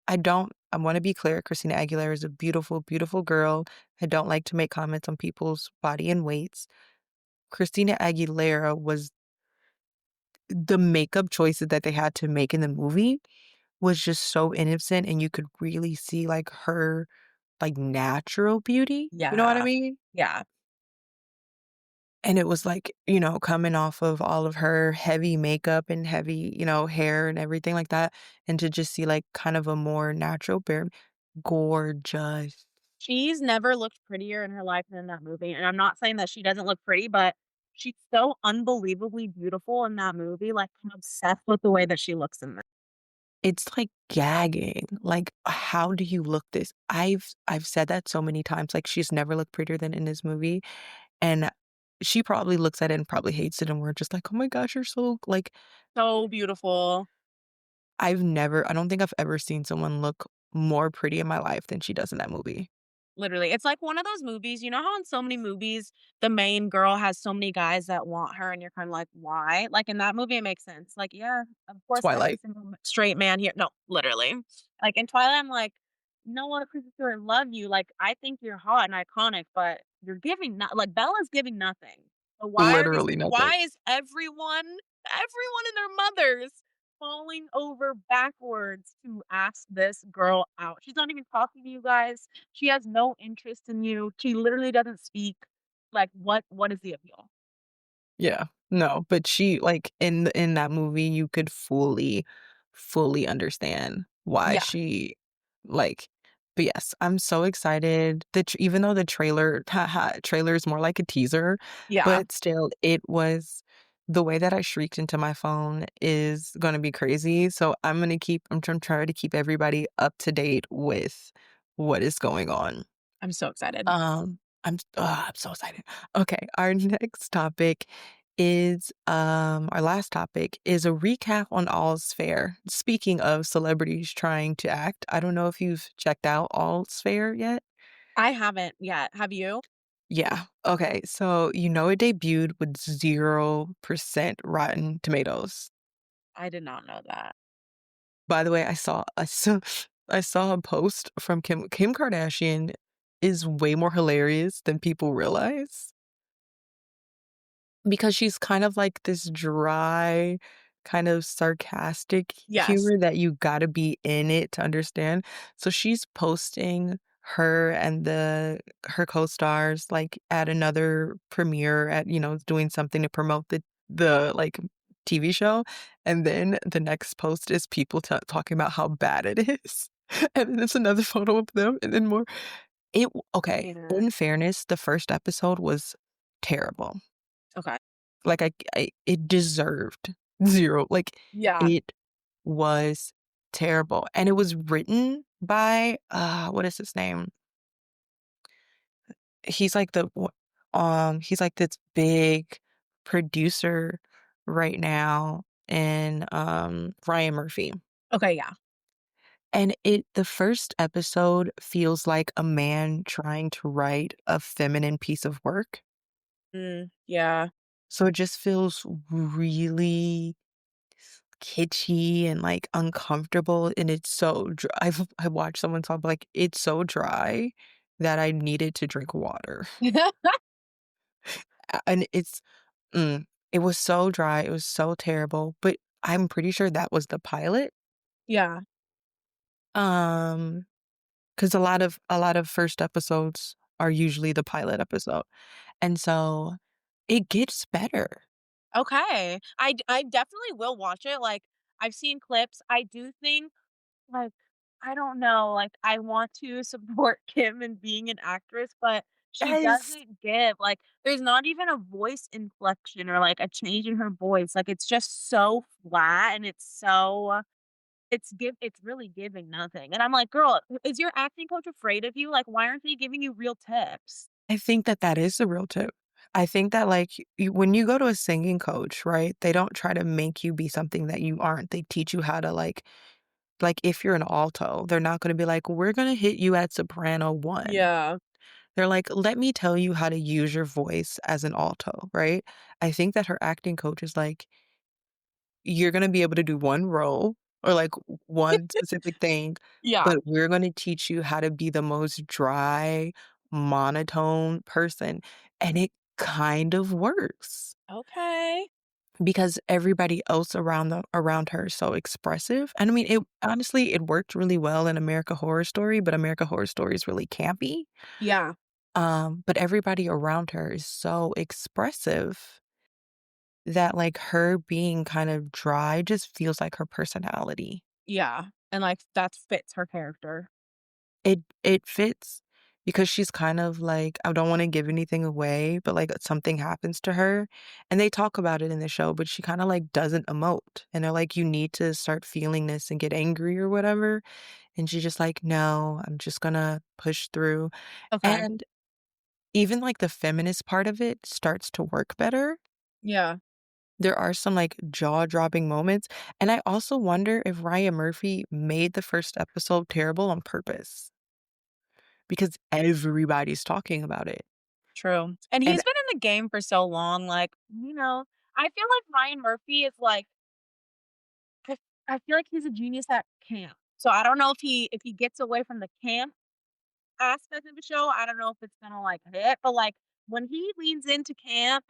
I wanna be clear, Christina Aguilera is a beautiful, beautiful girl. I don't like to make comments on people's body and weights. Christina Aguilera was the makeup choices that they had to make in the movie was just so innocent, and you could really see, like, her, like, natural beauty, you know what I Yeah, mean? yeah, And it was like, coming off of all of her heavy makeup and heavy, hair and everything like that, and to just see, like, kind of a more natural bare gorgeous. She's never looked prettier in her life than in that movie, and I'm not saying that she doesn't look pretty, but she's so unbelievably beautiful in that movie, like, I'm obsessed with the way that she looks in that. It's like gagging. Like, how do you look this I've said that so many times, like, she's never looked prettier than in this movie, and she probably looks at it and probably hates it, and we're just like, "Oh my gosh, you're so" like, So beautiful. I don't think I've ever seen someone look more pretty in my life than she does in that movie. Literally, it's like one of those movies, you know how in so many movies, the main girl has so many guys that want her and you're kinda like, "Why?" Like, in that movie, it makes sense. Like, yeah, of course, every Twilight. single straight man here no, literally. Like, in Twilight, I'm like, "No one appreciates I love you, like, I think you're hot and iconic, but you're giving no like, Bella's giving nothing. So Literally nothing. why is everyone and their mothers falling over backwards to ask this girl out? She's not even talking to you guys. She has no interest in you. She literally doesn't speak. Like, what is the appeal? Yeah. No, but she like, in that movie, you could fully understand why Yeah, she like but yes, I'm so excited. Even though the trailer is more like a teaser, yeah, but still, it was the way that I shrieked into my phone is gonna be crazy, so I'm trying to keep everybody up to date with what is going on. I'm so excited. I'm so excited. Okay, our next topic is, our last topic is a recap on All's Fair. Speaking of celebrities trying to act, I don't know if you've checked out All's Fair yet? I haven't yet. Have you? Yeah. Okay, so you know it debuted with 0% Rotten Tomatoes. I did not know that. By the way, I saw a post from Kim Kardashian is way more hilarious than people realize. Because she's kind of like this dry, kind of sarcastic Yes. humor that you gotta be in it to understand. So she's posting her and her co-stars, like, at another premiere at, doing something to promote like, TV show, and then the next post is people talking about how bad it is, and then it's another photo of them, and then more. Okay, Yeah. in fairness, the first episode was terrible. Okay. Like, it deserved 0, like, Yeah. it was terrible, and it was written by, what is his name? He's like he's like this big producer right now, and, Ryan Murphy, Okay, yeah. and the first episode feels like a man trying to write a feminine piece of work, Yeah. so it just feels really kitschy and, like, uncomfortable, and it's so I watched someone talk, like, "It's so dry that I needed to drink water." And mm, it was so dry, it was so terrible, but I'm pretty sure that was the pilot, Yeah. um, 'cause a lot of first episodes are usually the pilot episode, and so it gets better. Okay. I definitely will watch it, like, I've seen clips. I do think, like, I don't know, like, I want to support Kim in being an actress, but she Yes. doesn't give, like, there's not even a voice inflection or, like, a change in her voice, like, it's just so flat and it's really giving nothing, and I'm like, "Girl, is your acting coach afraid of you? Like, why aren't they giving you real tips?" I think that that is the real tip. I think that, like, when you go to a singing coach, right, they don't try to make you be something that you aren't. They teach you how to, like, if you're an alto, they're not gonna be like, "We're gonna hit you at soprano 1." Yeah. They're like, "Let me tell you how to use your voice as an alto," right? I think that her acting coach is like, "You're gonna be able to do 1 role or, like, one specific thing, Yeah. but we're gonna teach you how to be the most dry, monotone person," and it kind of works Okay. because everybody else around her is so expressive, and I mean, it honestly, it worked really well in American Horror Story, but American Horror Story is really campy, Yeah. but everybody around her is so expressive that, like, her being kind of dry just feels like her personality. Yeah, and, like, that fits her character. It fits, because she's kind of like I don't wanna give anything away, but, like, something happens to her, and they talk about it in the show, but she kinda, like, doesn't emote, and they're like, "You need to start feeling this and get angry or whatever," and she's just like, "No, I'm just gonna push through," Okay. and even, like, the feminist part of it starts to work better. Yeah. There are some, like, jaw-dropping moments, and I also wonder if Ryan Murphy made the 1st episode terrible on purpose, because everybody's talking about it, True. And and he's been in the game for so long, like, I feel like Ryan Murphy is like I I feel like he's a genius at camp. So I don't know if he gets away from the camp aspect of the show, I don't know if it's gonna, like, hit, but, like, when he leans into camp,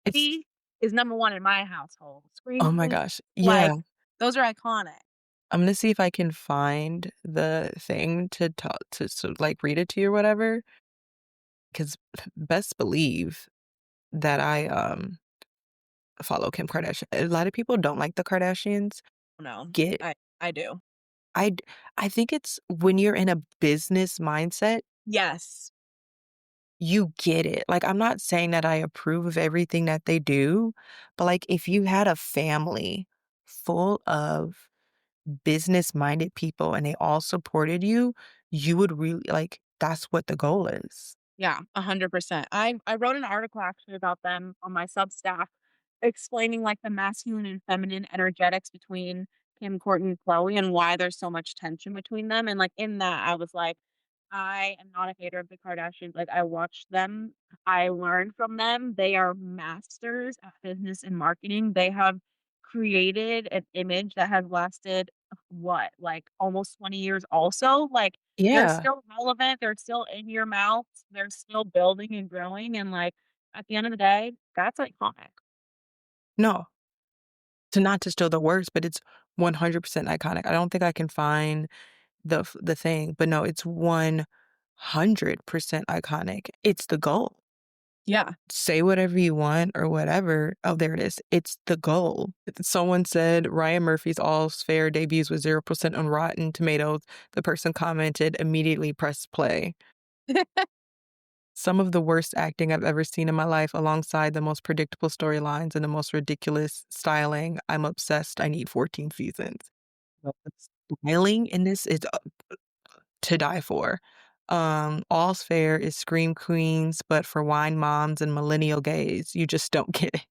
it's he is number 1 in my household. Scream oh my Queen, gosh, like, yeah. those are iconic. I'm gonna see if I can find the thing to talk to, like, read it to you or whatever. Because best believe that follow Kim Kardashian. A lot of people don't like the Kardashians. No, Get I do. I d I think it's when you're in a business mindset, Yes. you get it. Like, I'm not saying that I approve of everything that they do, but, like, if you had a family full of business-minded people and they all supported you, you would really like, that's what the goal is. Yeah, 100%. I wrote an article actually about them on my Substack, explaining, like, the masculine and feminine energetics between Kim, Courtney, and Chloe and why there's so much tension between them, and, like, in that, I was like, I am not a hater of the Kardashians, like, I watched them, I learned from them, they are masters at business and marketing, they have created an image that has lasted, what, like, almost 20 years also, like, they're Yeah. still relevant, they're still in your mouth, they're still building and growing, and, like, at the end of the day, that's iconic. No, to not to steal the words, but it's 100% iconic. I don't think I can find the thing, but no, it's 100% iconic. It's the goal. Yeah. Say whatever you want or whatever. Oh, there it is. It's the goal. Someone said Ryan Murphy's All's Fair debuts with 0% on Rotten Tomatoes. The person commented, immediately press play. Some of the worst acting I've ever seen in my life, alongside the most predictable storylines and the most ridiculous styling. I'm obsessed. I need 14 seasons. The styling in this is to die for. All's Fair is Scream Queens, but for wine moms and millennial gays. You just don't get it.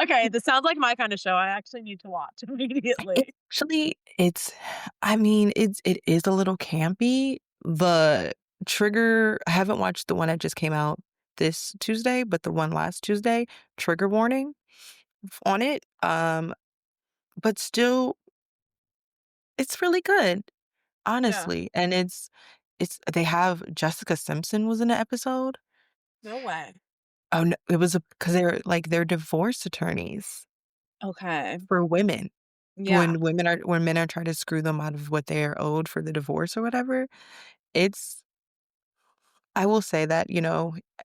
Okay, this sounds like my kinda show, I actually need to watch immediately. Actually, it's I mean, it is a little campy. The trigger I haven't watched the one that just came out this Tuesday, but the one last Tuesday, trigger warning on it. But still, it's really good, Yeah. honestly. And it's they have Jessica Simpson was in the episode. No way. Oh, no, it was because they're divorce attorneys Okay. for women. Yeah. When men are trying to screw them out of what they are owed for the divorce or whatever, it's I will say that,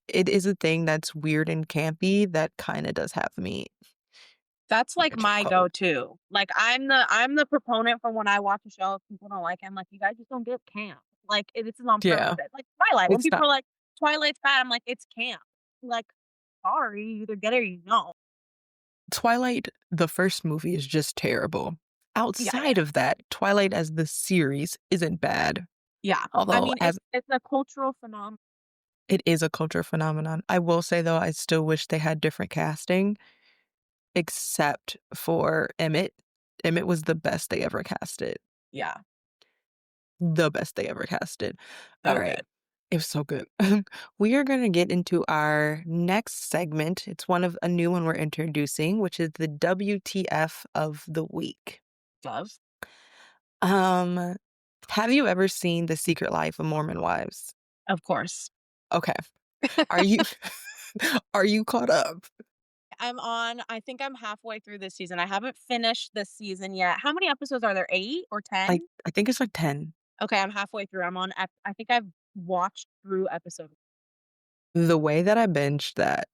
it is a thing that's weird and campy that kinda does have me That's, in like, a my chokehold. go-to. Like, I'm the proponent for when I watch a show, if people don't like it, I'm like, "You guys just don't get camp." Like, this is on Yeah, purpose. Like Twilight, when it's people not are like, "Twilight's bad," I'm like, "It's camp." Like, sorry, you either get it or you don't. Twilight, the 1st movie is just terrible. Yeah, Outside yeah. of that, Twilight as the series isn't bad, Yeah. I although mean, as it's a cultural phenomenon. it is a culture phenomenon. I will say, though, I still wish they had different casting, except for Emmett. Emmett was the best they ever casted. Yeah, The best they ever casted. so Alright. good. It was so good. We are gonna get into our next segment. It's one of a new one we're introducing, which is the WTF of the week. Love. Um, have you ever seen The Secret Life of Mormon Wives? Of course. Okay. Are you are you caught up? I think I'm halfway through this season. I haven't finished this season yet. How many episodes are there? 8 or 10? Like, I think it's like 10. Okay, I'm halfway through. I think I've watched through episode. The way that I binged that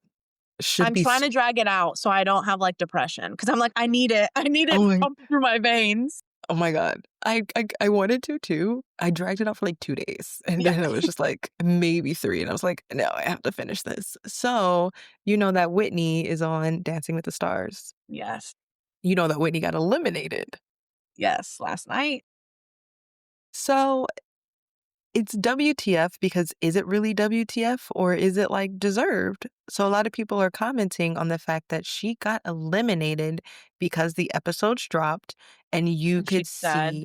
should I'm be trying s to drag it out so I don't have, like, depression because 'cause I'm like, "I need it. I need it oh my pumping through my veins." oh my god. I wanted to too. I dragged it out for, like, 2 days, and Yeah. then it was just, like, maybe 3, and I was like, "No, I have to finish this." So, you know that Whitney is on Dancing with the Stars. Yes. You know that Whitney got eliminated. Yes, last night. So, it's WTF because is it really WTF or is it, like, deserved? So, a lot of people are commenting on the fact that she got eliminated because the episodes dropped, and And she said,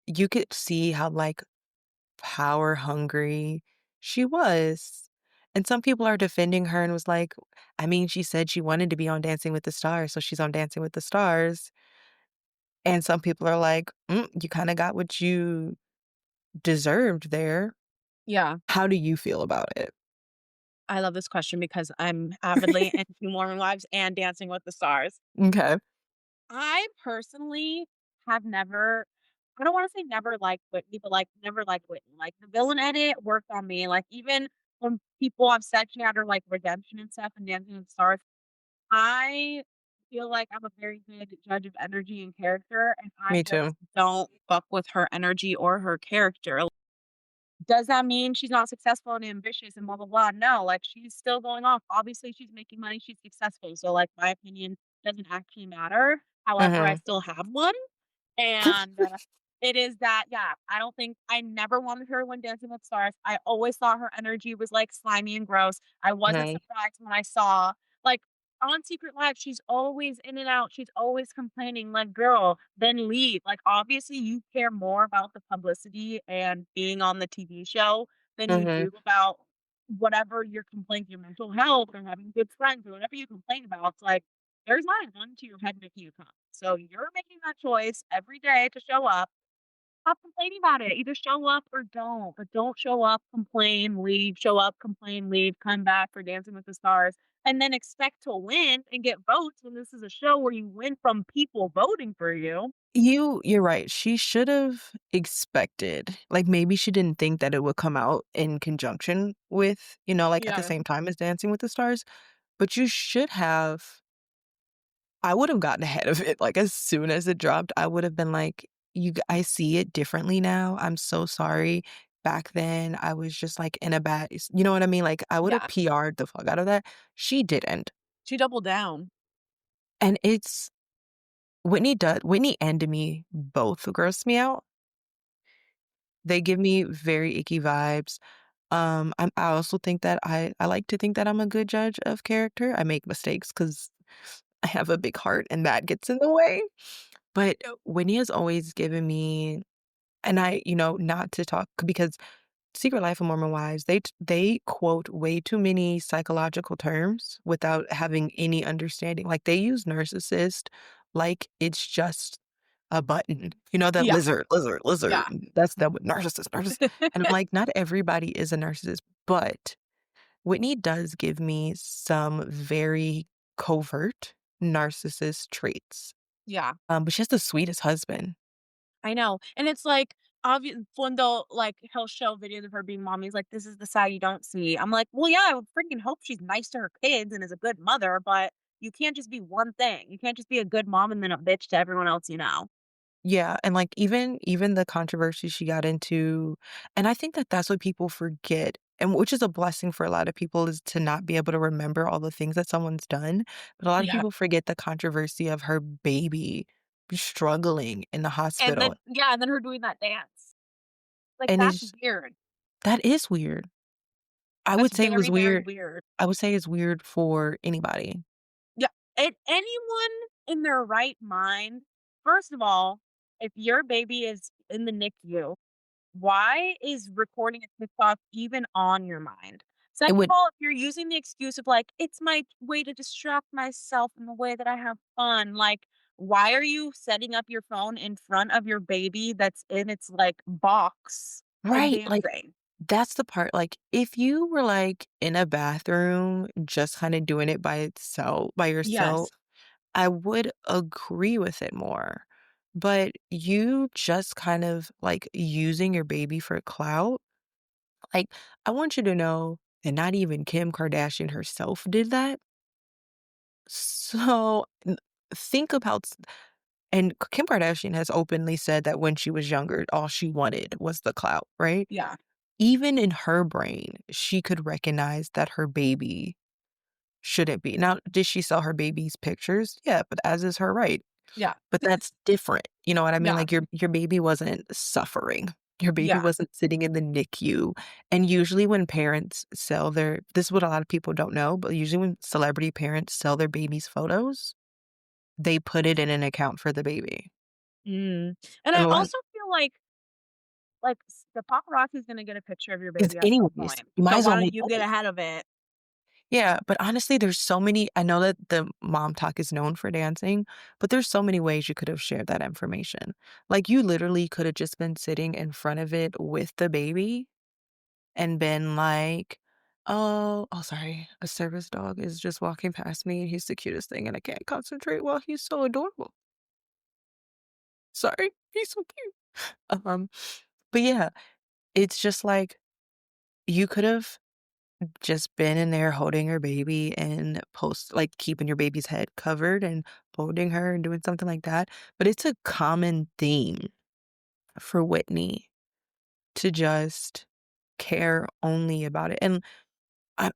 you could see how, like, power hungry she was. And some people are defending her and was like, I mean, she said she wanted to be on Dancing with the Stars, so she's on Dancing with the Stars. And some people are like, you kind of got what you deserved there. yeah. How do you feel about it? I love this question because I'm avidly into Mormon Wives and Dancing with the Stars. Okay. I personally have never I don't wanna say never liked Whitney, but, like, never liked Whitney. Like, the villain edit worked on me. Like, even when people have said she had her, like, redemption and stuff in Dancing with the Stars, I feel like I'm a very good judge of energy and character, and I Me just too. don't fuck with her energy or her character. Does that mean she's not successful and ambitious and blah, blah, blah? No, like, she's still going off. Obviously, she's making money, she's successful, so, like, my opinion doesn't actually matter. However, I Mhm. still have one. And, it is that yeah, I don't think I never wanted her to win Dancing with Stars. I always thought her energy was, like, slimy and gross. I wasn't Mhm. surprised when I saw like, on Secret Life, she's always in and out, she's always complaining, like, "Girl, then leave." Like, obviously, you care more about the publicity and being on the TV show than you Mhm. do about whatever your complaint, your mental health or having good friends or whatever you complain about. It's like, there's not a gun to your head making you come. So you're making that choice every day to show up. Stop complaining about it. Either show up or don't, but don't show up, complain, leave, show up, complain, leave, come back for Dancing with the Stars, and then expect to win and get votes when this is a show where you win from people voting for you. You're right. She should've expected, like, maybe she didn't think that it would come out in conjunction with, like, at the Yeah. same time as Dancing with the Stars, but you should have I would've gotten ahead of it, like, as soon as it dropped, I would've been like, I see it differently now, I'm so sorry. Back then, I was just, like, in a bad you know what I mean? Like, I would've Yeah. PR'd the fuck out of that. She didn't, She doubled down. and it's Whitney and Demi both gross me out. They give me very icky vibes. I also think that I like to think that I'm a good judge of character. I make mistakes because I have a big heart, and that gets in the way. But Whitney has always given me and not to talk because Secret Life of Mormon Wives, they quote way too many psychological terms without having any understanding. Like, they use narcissist like it's just a button. You know, that Yeah. lizard, lizard, lizard. Yeah. That's the narcissist, narcissist. And I'm like, not everybody is a narcissist, but Whitney does give me some very covert narcissist traits. Yeah. But she has the sweetest husband. I know, and it's like, obvious when they'll like, he'll show videos of her being mommy, he's like, "This is the side you don't see." I'm like, "Well, yeah, I would freaking hope she's nice to her kids and is a good mother, but you can't just be one thing. You can't just be a good mom and then a bitch to everyone else you know." Yeah, and, like, even the controversy she got into and I think that that's what people forget, and which is a blessing for a lot of people is to not be able to remember all the things that someone's done, but a lot of Yeah. people forget the controversy of her baby struggling in the And hospital, then yeah, and then her doing that dance. Like, and that's it's weird. that is weird. I That's would say it was very, very weird weird. I would say it's weird for anybody. Yeah, and anyone in their right mind, first of all, if your baby is in the NICU, why is recording a TikTok even on your mind? It Second of would all, if you're using the excuse of like, it's my way to distract myself in the way that I have fun, like, why are you setting up your phone in front of your baby that's in its like box and Right, like, dancing? that's the part, like, if you were, like, in a bathroom just kinda doing it by yourself, Yes. I would agree with it more. But you just kind of, like, using your baby for clout, like, I want you to know that not even Kim Kardashian herself did that. So, think about And Kim Kardashian has openly said that when she was younger, all she wanted was the clout, right? Yeah. Even in her brain, she could recognize that her baby shouldn't be. Now, did she sell her baby's pictures? Yeah, but as is her right. Yeah. But that's different, you know what I mean? Yeah. Like, your baby wasn't suffering. Your baby Yeah. wasn't sitting in the NICU, and usually when parents sell their this is what a lot of people don't know, but usually when celebrity parents sell their baby's photos, they put it in an account for the baby. Mm. And And I a lot also feel like, the paparazzi is gonna get a picture of your 'cause baby at some anyways, point. you might So as why well don't move you get on. ahead of it? Yeah, but honestly, there's so many I know that the mom talk is known for dancing, but there's so many ways you could have shared that information. Like, you literally could have just been sitting in front of it with the baby and been like, oh, sorry, a service dog is just walking past me, and he's the cutest thing, and I can't concentrate while he's so adorable. Sorry, he's so cute." Um, but yeah, it's just like, you could have just been in there holding her baby and like, keeping your baby's head covered and holding her and doing something like that, but it's a common theme for Whitney to just care only about it, and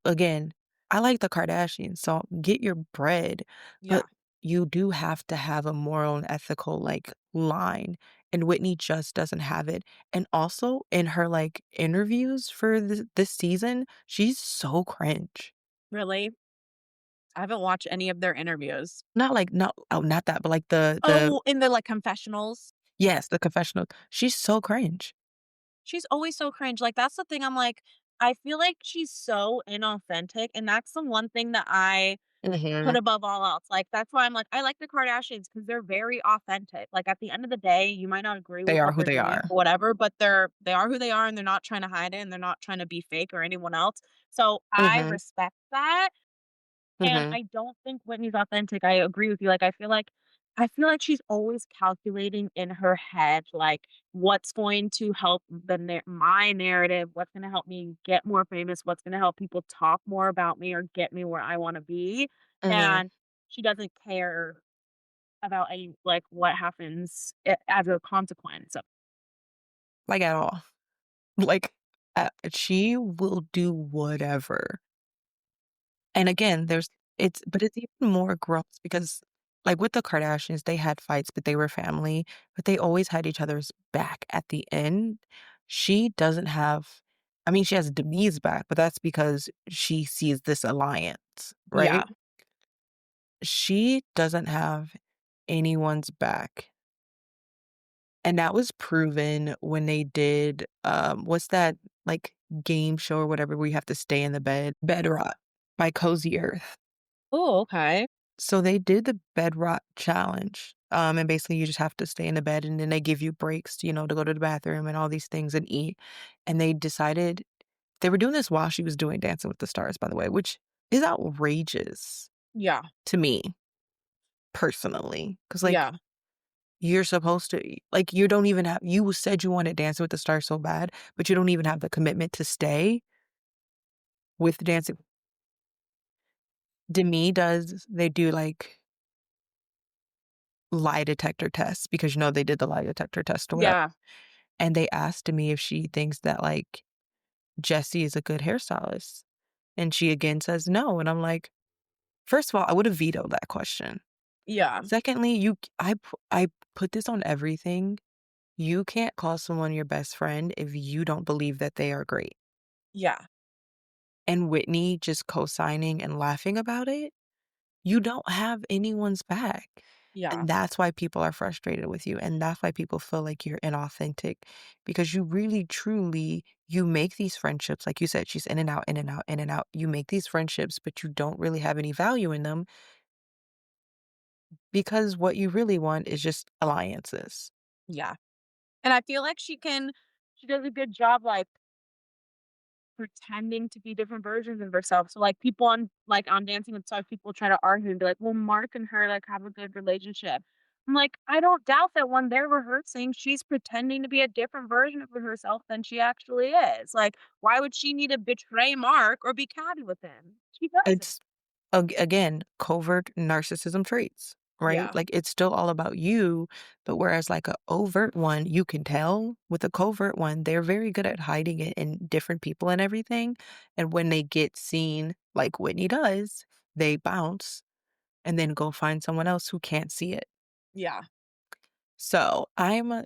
again, I like the Kardashians, so get your bread, but Yeah. you do have to have a moral and ethical, like, line, and Whitney just doesn't have it, and also in her, like, interviews for this season, she's so cringe. Really? I haven't watched any of their interviews. Not like not that, but, like, the Oh, in the, like, confessionals? yes, the confessional. She's so cringe. She's always so cringe, like, that's the thing, I'm like, I feel like she's so inauthentic, and that's the one thing that I put Mhm. above all else, like, that's why I'm like, I like the Kardashians because 'cause they're very authentic, like, at the end of the day, you might not agree They with are what who they're they doing are. or whatever, but they are who they are, and they're not trying to hide it, and they're not trying to be fake or anyone else, so I Mhm, respect that. And mhm, I don't think Whitney's authentic. I agree with you. Like, I feel like she's always calculating in her head, like, what's going to help my narrative, what's gonna help me get more famous, what's gonna help people talk more about me or get me where I wanna be. mhm. And she doesn't care about any like, what happens as a consequence of. Like, at all. Like, she will do whatever. And again, it's even more gross because, like, with the Kardashians, they had fights, but they were family, but they always had each other's back at the end. She doesn't have I mean, she has Demi's back, but that's because she sees this alliance, Yeah, right? She doesn't have anyone's back. And that was proven when they did, what's that, like, game show or whatever where you have to stay in the Bedrock by Cozy Earth. oh, okay. So they did the Bedrock challenge, and basically you just have to stay in the bed, and then they give you breaks, to go to the bathroom and all these things and eat, and they decided they were doing this while she was doing Dancing with the Stars, by the way, which is outrageous Yeah, to me, personally, because like, yeah, you're supposed to like, you don't even have you said you wanted Dancing with the Stars so bad, but you don't even have the commitment to stay with Dancing. Demi does they do, like, lie detector tests because, they did the lie detector test or whatever, yeah, and they asked me if she thinks that, like, Jessie is a good hairstylist, and she again says no, and I'm like, first of all, I would have vetoed that question. yeah, Secondly, I put this on everything. You can't call someone your best friend if you don't believe that they are great. yeah, And Whitney just co-signing and laughing about it, you don't have anyone's back. yeah, And that's why people are frustrated with you, and that's why people feel like you're inauthentic because you really truly you make these friendships, like you said, she's in and out, in and out, in and out. You make these friendships, but you don't really have any value in them because what you really want is just alliances. yeah. And I feel like she does a good job, like, pretending to be different versions of herself. So, like, people on Dancing with Stars, people try to argue and be like, "Well, Mark and her, like, have a good relationship." I'm like, I don't doubt that when they're rehearsing, she's pretending to be a different version of herself than she actually is. Like, why would she need to betray Mark or be catty with him? She doesn't. It's again, covert narcissism traits. right? Yeah. Like, it's still all about you, but whereas, like, a overt one, you can tell. With a covert one, they're very good at hiding it in different people and everything, and when they get seen, like Whitney does, they bounce and then go find someone else who can't see it. Yeah. So, I'm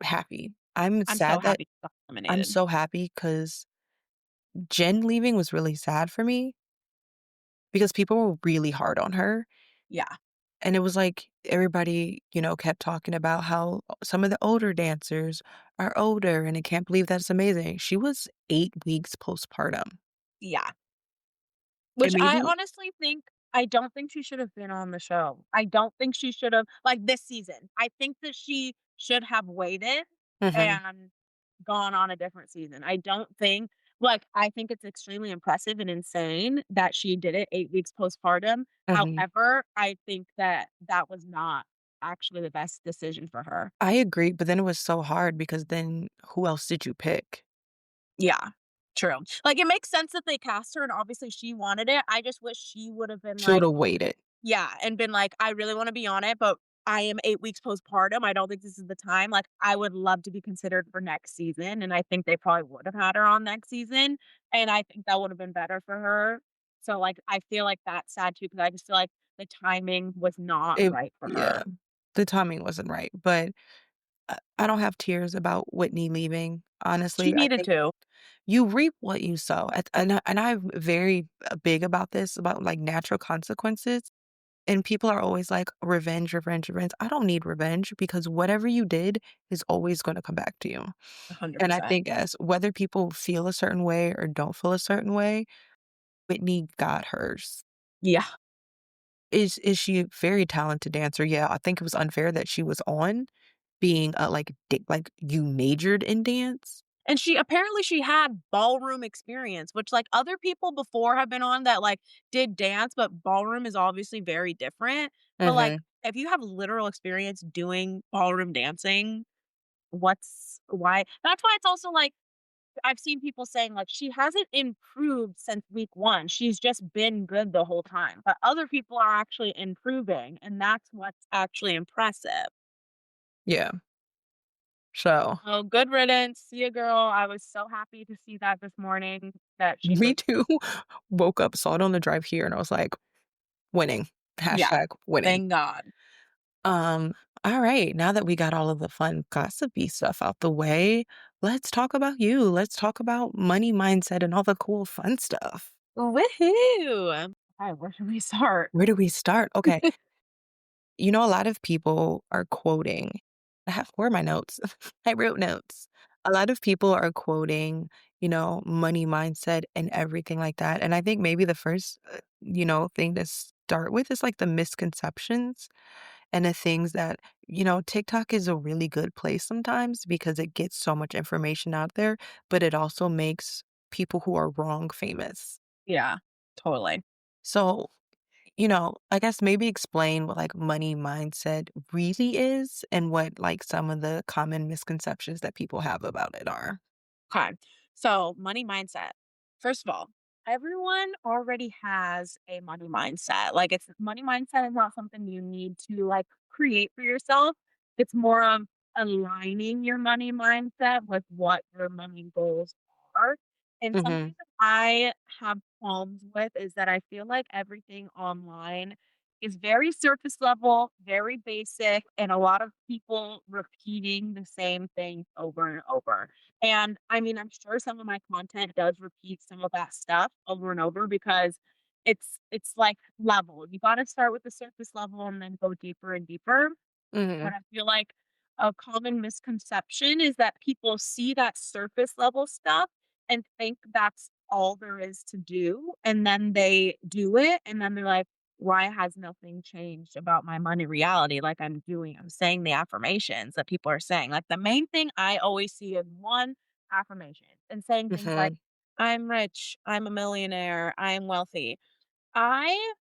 happy. I'm I'm so sad that happy she got I'm eliminated. so happy because Jen leaving was really sad for me because people were really hard on her. Yeah. And it was like everybody, kept talking about how some of the older dancers are older, and I can't believe that's amazing. She was 8 weeks postpartum. Yeah. And Which I maybe honestly think I don't think she should have been on the show. I don't think she should have like, this season. I think that she should have waited Mhm, and gone on a different season. I don't think like, I think it's extremely impressive and insane that she did it 8 weeks postpartum. mhm. However, I think that that was not actually the best decision for her. I agree, but then it was so hard because then who else did you pick? Yeah, true. Like, it makes sense that they cast her and obviously she wanted it. I just wish she would have been She like, would've waited. yeah, and been like, "I really wanna be on it, but I am 8 weeks postpartum, I don't think this is the time." Like, I would love to be considered for next season, and I think they probably would have had her on next season, and I think that would have been better for her. So, like, I feel like that's sad too because I just feel like the timing was not It right for Yeah, her. the timing wasn't right, but I don't have tears about Whitney leaving, She honestly. I needed think to. you reap what you sow, and I'm very, big about this, about, like, natural consequences. And people are always like, "Revenge, revenge, revenge." I don't need revenge because whatever you did is always gonna come back to you. And I 100%. think as whether people feel a certain way or don't feel a certain way, Whitney got hers. Yeah. Is she a very talented dancer? Yeah, I think it was unfair that she was on being, like, you majored in dance? And she had ballroom experience, which, like, other people before have been on that, like, did dance, but ballroom is obviously very different. But, like, Mhm. if you have literal experience doing ballroom dancing, what's why that's why it's also, like, I've seen people saying, like, "She hasn't improved since week 1, she's just been good the whole time." But other people are actually improving, and that's what's actually impressive. Yeah. So, Oh, good riddance. See ya, girl. I was so happy to see that this morning that she me was too. Woke up, saw it on the drive here, and I was like, "Winning." yeah, Hashtag winning. thank God. Um, all right, now that we got all of the fun gossipy stuff out the way, let's talk about you. Let's talk about money mindset and all the cool fun stuff. Woohoo! Okay, where should we start? Where do we start? Okay, a lot of people are quoting. Where are my notes? I wrote notes. A lot of people are quoting, money mindset and everything like that. And I think maybe the first, thing to start with is like the misconceptions and the things that, TikTok is a really good place sometimes because it gets so much information out there, but it also makes people who are wrong famous. Yeah, totally. So, I guess maybe explain what like money mindset really is and what like some of the common misconceptions that people have about it are. Okay. So, money mindset. First of all, everyone already has a money mindset. Like, it's money mindset is not something you need to like create for yourself. It's more of aligning your money mindset with what your money goals are. And something Mhm. that I have qualms with is that I feel like everything online is very surface level, very basic, and a lot of people repeating the same thing over and over. And I mean, I'm sure some of my content does repeat some of that stuff over and over because it's like level. You gotta start with the surface level and then go deeper and deeper. But Mhm. I feel like a common misconception is that people see that surface level stuff and think that's all there is to do. And then they do it. And then they're like, why has nothing changed about my money reality? Like I'm saying the affirmations that people are saying. Like the main thing I always see is one affirmation and saying things like, Mhm. I'm rich, I'm a millionaire, I'm wealthy. I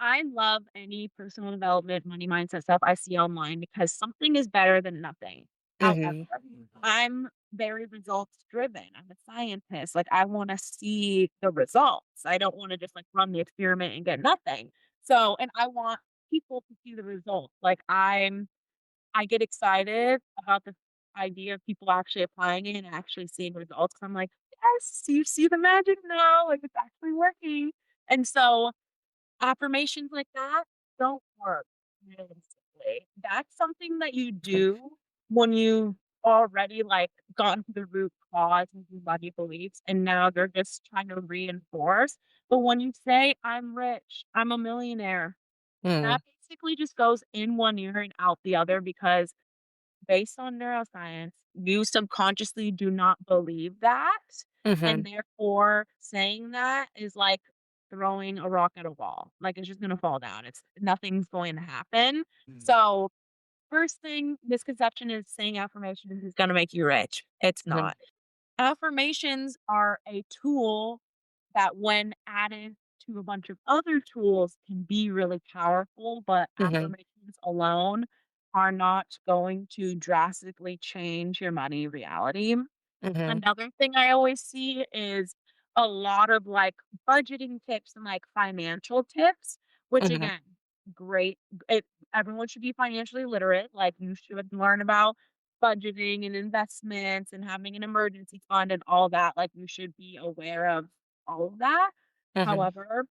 I love any personal development, money mindset stuff I see online because something is better than nothing. However, Mhm. I'm very results driven. I'm a scientist. Like I want to see the results. I don't want to just like run the experiment and get nothing. So, and I want people to see the results. Like, I get excited about the idea of people actually applying it and actually seeing results. 'Cause I'm like, "Yes, you see the magic now, like, it's actually working." And so affirmations like that don't work realistically. That's something that you do when you've already, like, gone to the root cause of your money beliefs, and now they're just trying to reinforce. But when you say, "I'm rich, I'm a millionaire," Mm, that basically just goes in one ear and out the other because based on neuroscience, you subconsciously do not believe that, and mhm, therefore saying that is like throwing a rock at a wall. Like, it's just gonna fall down. It's nothing's going to happen. So, first thing, misconception is saying affirmations is gonna make you rich. It's mhm, not. Affirmations are a tool that when added to a bunch of other tools can be really powerful, but mhm, affirmations alone are not going to drastically change your money reality. mhm, Another thing I always see is a lot of, like, budgeting tips and, like, financial tips, which mhm, again, great. It everyone should be financially literate, like, you should learn about budgeting and investments and having an emergency fund and all that, like, you should be aware of all of that. mhm, However,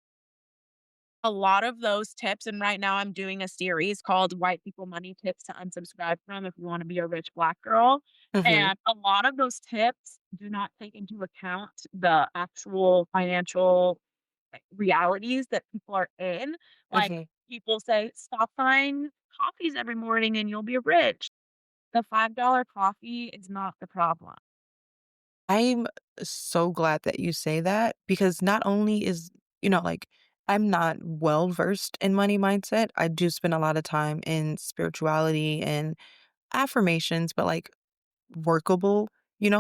a lot of those tips, and right now I'm doing a series called White People Money Tips to Unsubscribe From if you wanna be a rich Black girl, mhm, and a lot of those tips do not take into account the actual financial, like, realities that people are in. Like, mhm. people say, "Stop buying coffees every morning and you'll be rich." The $5 coffee is not the problem. I'm so glad that you say that because not only is, like, I'm not well versed in money mindset. I do spend a lot of time in spirituality and affirmations, but like workable,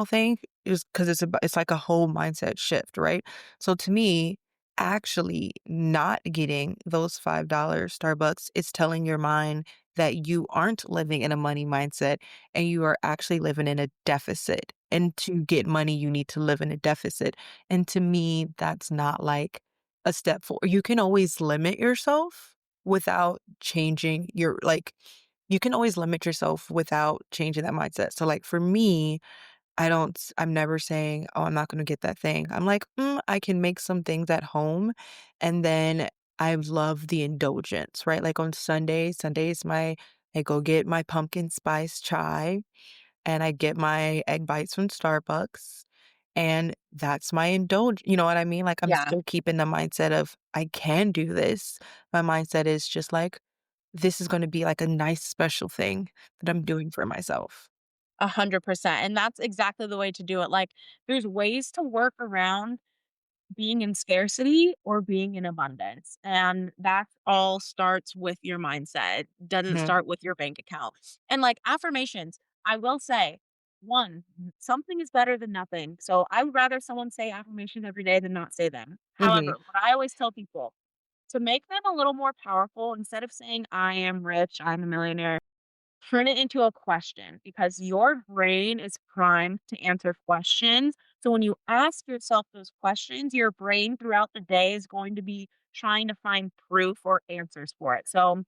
thing is because it's like a whole mindset shift, right? So to me, actually not getting those $5 Starbucks is telling your mind that you aren't living in a money mindset and you are actually living in a deficit. And to get money, you need to live in a deficit. And to me, that's not like a step forward. You can always limit yourself without changing your like you can always limit yourself without changing that mindset. So, like, for me, I'm never saying, "Oh, I'm not gonna get that thing." I'm like, I can make some things at home." And then I love the indulgence, right? Like on Sundays, I go get my pumpkin spice chai and I get my egg bites from Starbucks. And that's my indulge, you know what I mean? Like, I'm Yeah. still keeping the mindset of I can do this. My mindset is just like, this is gonna be like a nice special thing that I'm doing for myself. 100%, and that's exactly the way to do it. Like, there's ways to work around being in scarcity or being in abundance. And that all starts with your mindset. It doesn't Mhm, start with your bank account. And like affirmations, I will say, one, something is better than nothing. So I would rather someone say affirmations every day than not say them. mhm, However, what I always tell people to make them a little more powerful, instead of saying, I am rich, I'm a millionaire, turn it into a question because your brain is primed to answer questions. So when you ask yourself those questions, your brain throughout the day is going to be trying to find proof or answers for it. So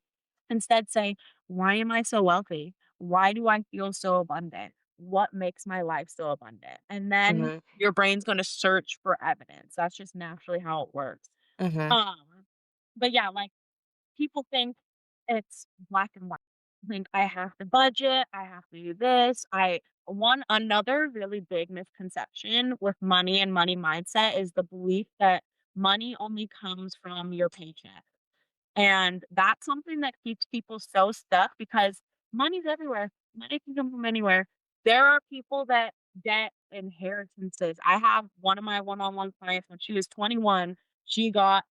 instead say, why am I so wealthy? Why do I feel so abundant? What makes my life so abundant? And then mhm, your brain's going to search for evidence. That's just naturally how it works. mhm, Um, but yeah, like people think it's black and white. Think I have to budget, I have to do this. I one another really big misconception with money and money mindset is the belief that money only comes from your paycheck. And that's something that keeps people so stuck because money's everywhere. Money can come from anywhere. There are people that get inheritances. I have one of my one-on-one clients when she was 21, she got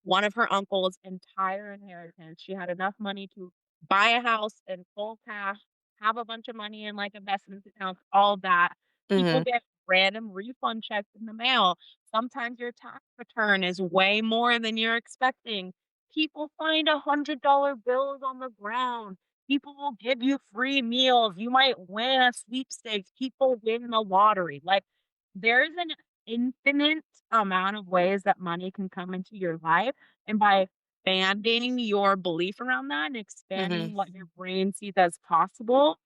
one of her uncle's entire inheritance. She had enough money to buy a house in full cash, have a bunch of money in like investment accounts, all that. People mhm, get random refund checks in the mail. Sometimes your tax return is way more than you're expecting. People find $100 bills on the ground. People will give you free meals. You might win a sweepstakes. People win the lottery. Like, there's an infinite amount of ways that money can come into your life. And by expanding your belief around that and Mhm. expanding what your brain sees as possible,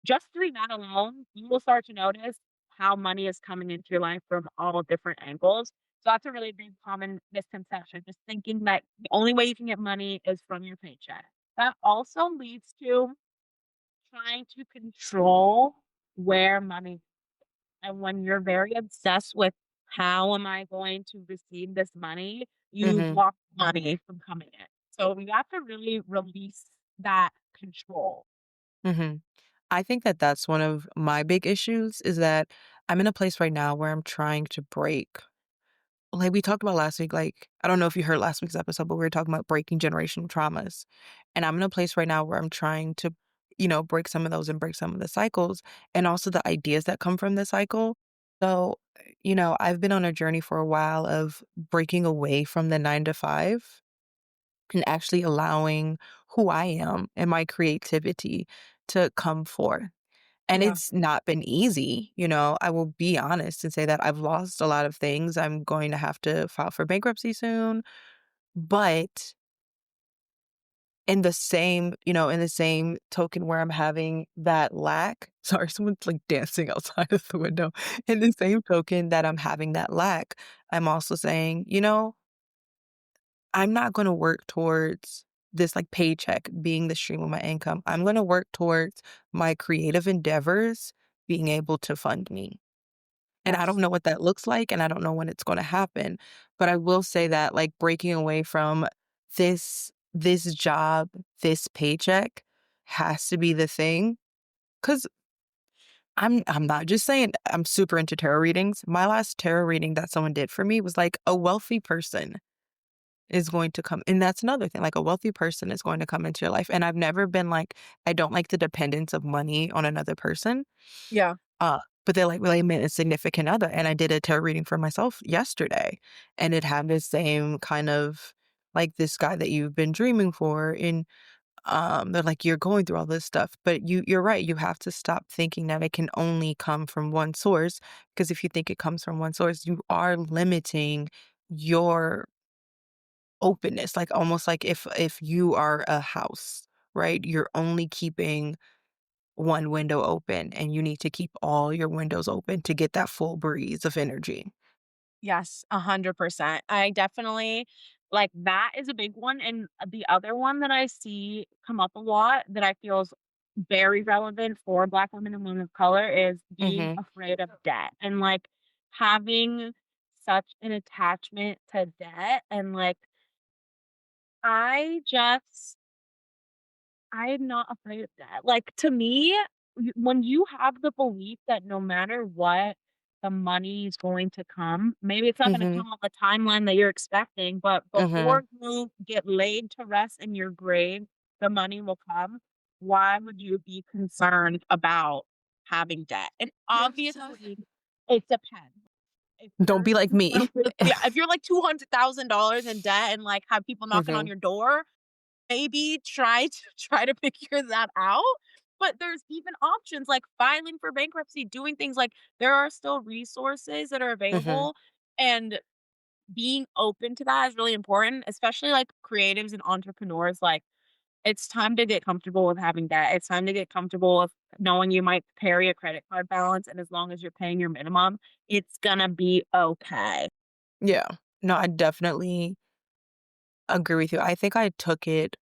just doing that alone, you will start to notice how money is coming into your life from all different angles. So that's a really big common misconception, just thinking that the only way you can get money is from your paycheck. That also leads to trying to control where money, and when you're very obsessed with how am I going to receive this money, you Mhm. block money from coming in. So you have to really release that control. Mhm. I think that that's one of my big issues is that I'm in a place right now where I'm trying to break. Like we talked about last week, like, I don't know if you heard last week's episode, but we were talking about breaking generational traumas. And I'm in a place right now where I'm trying to, break some of those and break some of the cycles and also the ideas that come from the cycle. So, I've been on a journey for a while of breaking away from the 9 to 5 and actually allowing who I am and my creativity to come forth. And Yeah. it's not been easy, I will be honest and say that I've lost a lot of things. I'm going to have to file for bankruptcy soon, but in the same token where I'm having that lack, sorry, someone's like dancing outside of the window. In the same token that I'm having that lack, I'm also saying, I'm not gonna work towards this, like, paycheck being the stream of my income. I'm gonna work towards my creative endeavors being able to fund me. And I don't Yes. know what that looks like, and I don't know when it's gonna happen, but I will say that, like, breaking away from this job, this paycheck has to be the thing. Because 'cause I'm not just saying I'm super into tarot readings. My last tarot reading that someone did for me was, like, a wealthy person is going to come, and that's another thing, like, a wealthy person is going to come into your life, and I've never been like I don't like the dependence of money on another person, Yeah. but they're like, "Well, I meant a significant other," and I did a tarot reading for myself yesterday, and it had the same kind of like, "This guy that you've been dreaming for," and, they're like, "You're going through all this stuff," but you're right, you have to stop thinking that it can only come from one source, because if you think it comes from one source, you are limiting your openness, like, almost like if you are a house, right? You're only keeping one window open, and you need to keep all your windows open to get that full breeze of energy. Yes, 100%. I definitely like that is a big one. And the other one that I see come up a lot that I feel is very relevant for Black women and women of color is being Mhm, afraid of debt and like having such an attachment to debt. And like, I just I am not afraid of that. Like, to me, when you have the belief that no matter what, the money is going to come, maybe it's not gonna mhm, come on the timeline that you're expecting, but mhm. before you get laid to rest in your grave, the money will come. Why would you be concerned about having debt? And obviously, it depends. If Don't you're be like me. yeah, if you're like $200,000 in debt and like have people knocking on Mhm, your door, maybe try to try to figure that out, but there's even options like filing for bankruptcy, doing things like there are still resources that are mhm. available, and being open to that is really important, especially, like, creatives and entrepreneurs, like, it's time to get comfortable with having debt, it's time to get comfortable with knowing you might carry a credit card balance, and as long as you're paying your minimum, it's gonna be okay. Yeah. No, I definitely agree with you. I think I took it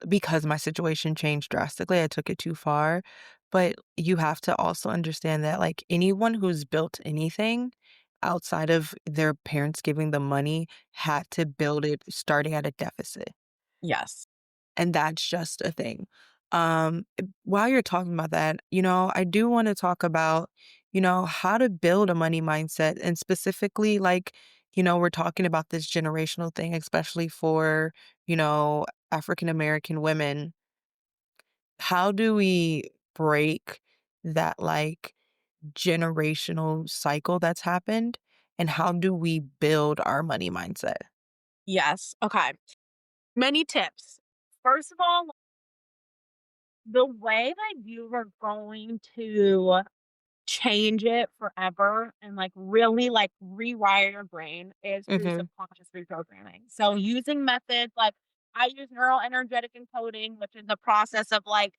because my situation changed drastically, I took it too far, but you have to also understand that, like, anyone who's built anything outside of their parents giving them money had to build it starting at a deficit, Yes. and that's just a thing. While you're talking about that, I do wanna talk about, how to build a money mindset, and specifically, like, we're talking about this generational thing, especially for, African American women. How do we break that, like, generational cycle that's happened, and how do we build our money mindset? Yes, okay. Many tips. First of all, the way that you are going to change it forever and, like, really, like, rewire your brain is through Mhm. subconscious reprogramming. So using methods like I use neural energetic encoding, which is a process of, like,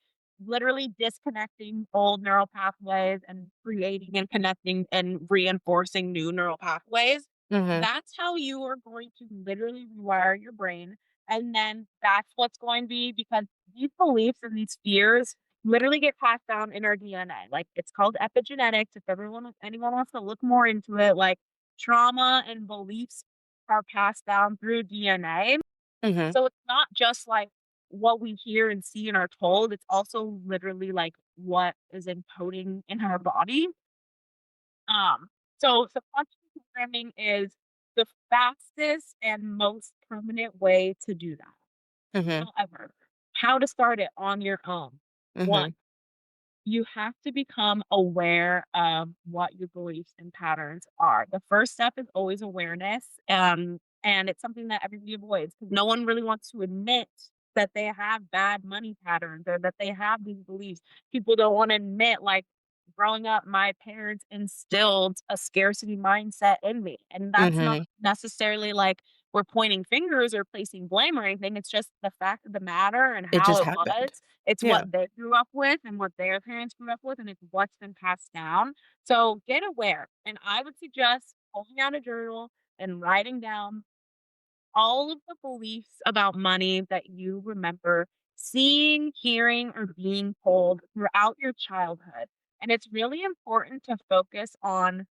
literally disconnecting old neural pathways and creating and connecting and reinforcing new neural pathways. Mhm. That's how you are going to literally rewire your brain, and then that's what's going to be because these beliefs and these fears literally get passed down in our DNA. Like, it's called epigenetics. If anyone wants to look more into it, like, trauma and beliefs are passed down through DNA. Mhm. So it's not just like what we hear and see and are told, it's also literally like what is encoding in our body. So subconscious programming is the fastest and most permanent way to do that. Mhm. However, how to start it on your own. One, Mhm. you have to become aware of what your beliefs and patterns are. The first step is always awareness, and it's something that everybody avoids because no one really wants to admit that they have bad money patterns or that they have these beliefs. People don't want to admit, like, growing up, my parents instilled a scarcity mindset in me, and that's not Mhm. necessarily like we're pointing fingers or placing blame or anything. It's just the fact of the matter and It how just it happened. was. It's Yeah. what they grew up with and what their parents grew up with, and it's what's been passed down. So get aware. And I would suggest pulling out a journal and writing down all of the beliefs about money that you remember seeing, hearing, or being told throughout your childhood. And it's really important to focus on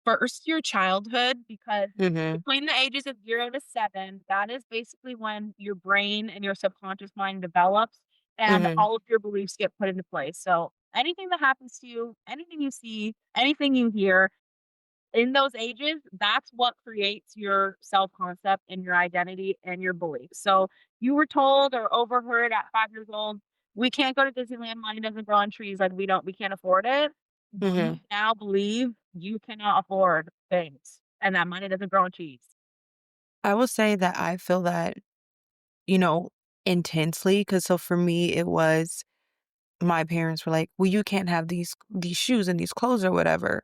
first your childhood because Mhm. between the ages of 0 to 7, that is basically when your brain and your subconscious mind develops and Mhm. all of your beliefs get put into place. So anything that happens to you, anything you see, anything you hear in those ages, that's what creates your self-concept and your identity and your beliefs. So you were told or overheard at 5 years old, "We can't go to Disneyland, money doesn't grow on trees, like, we can't afford it." You Mhm. now believe you cannot afford things and that money doesn't grow on trees. I will say that I feel that, you know, intensely, because so for me, it was my parents were like, "Well, you can't have these shoes and these clothes or whatever,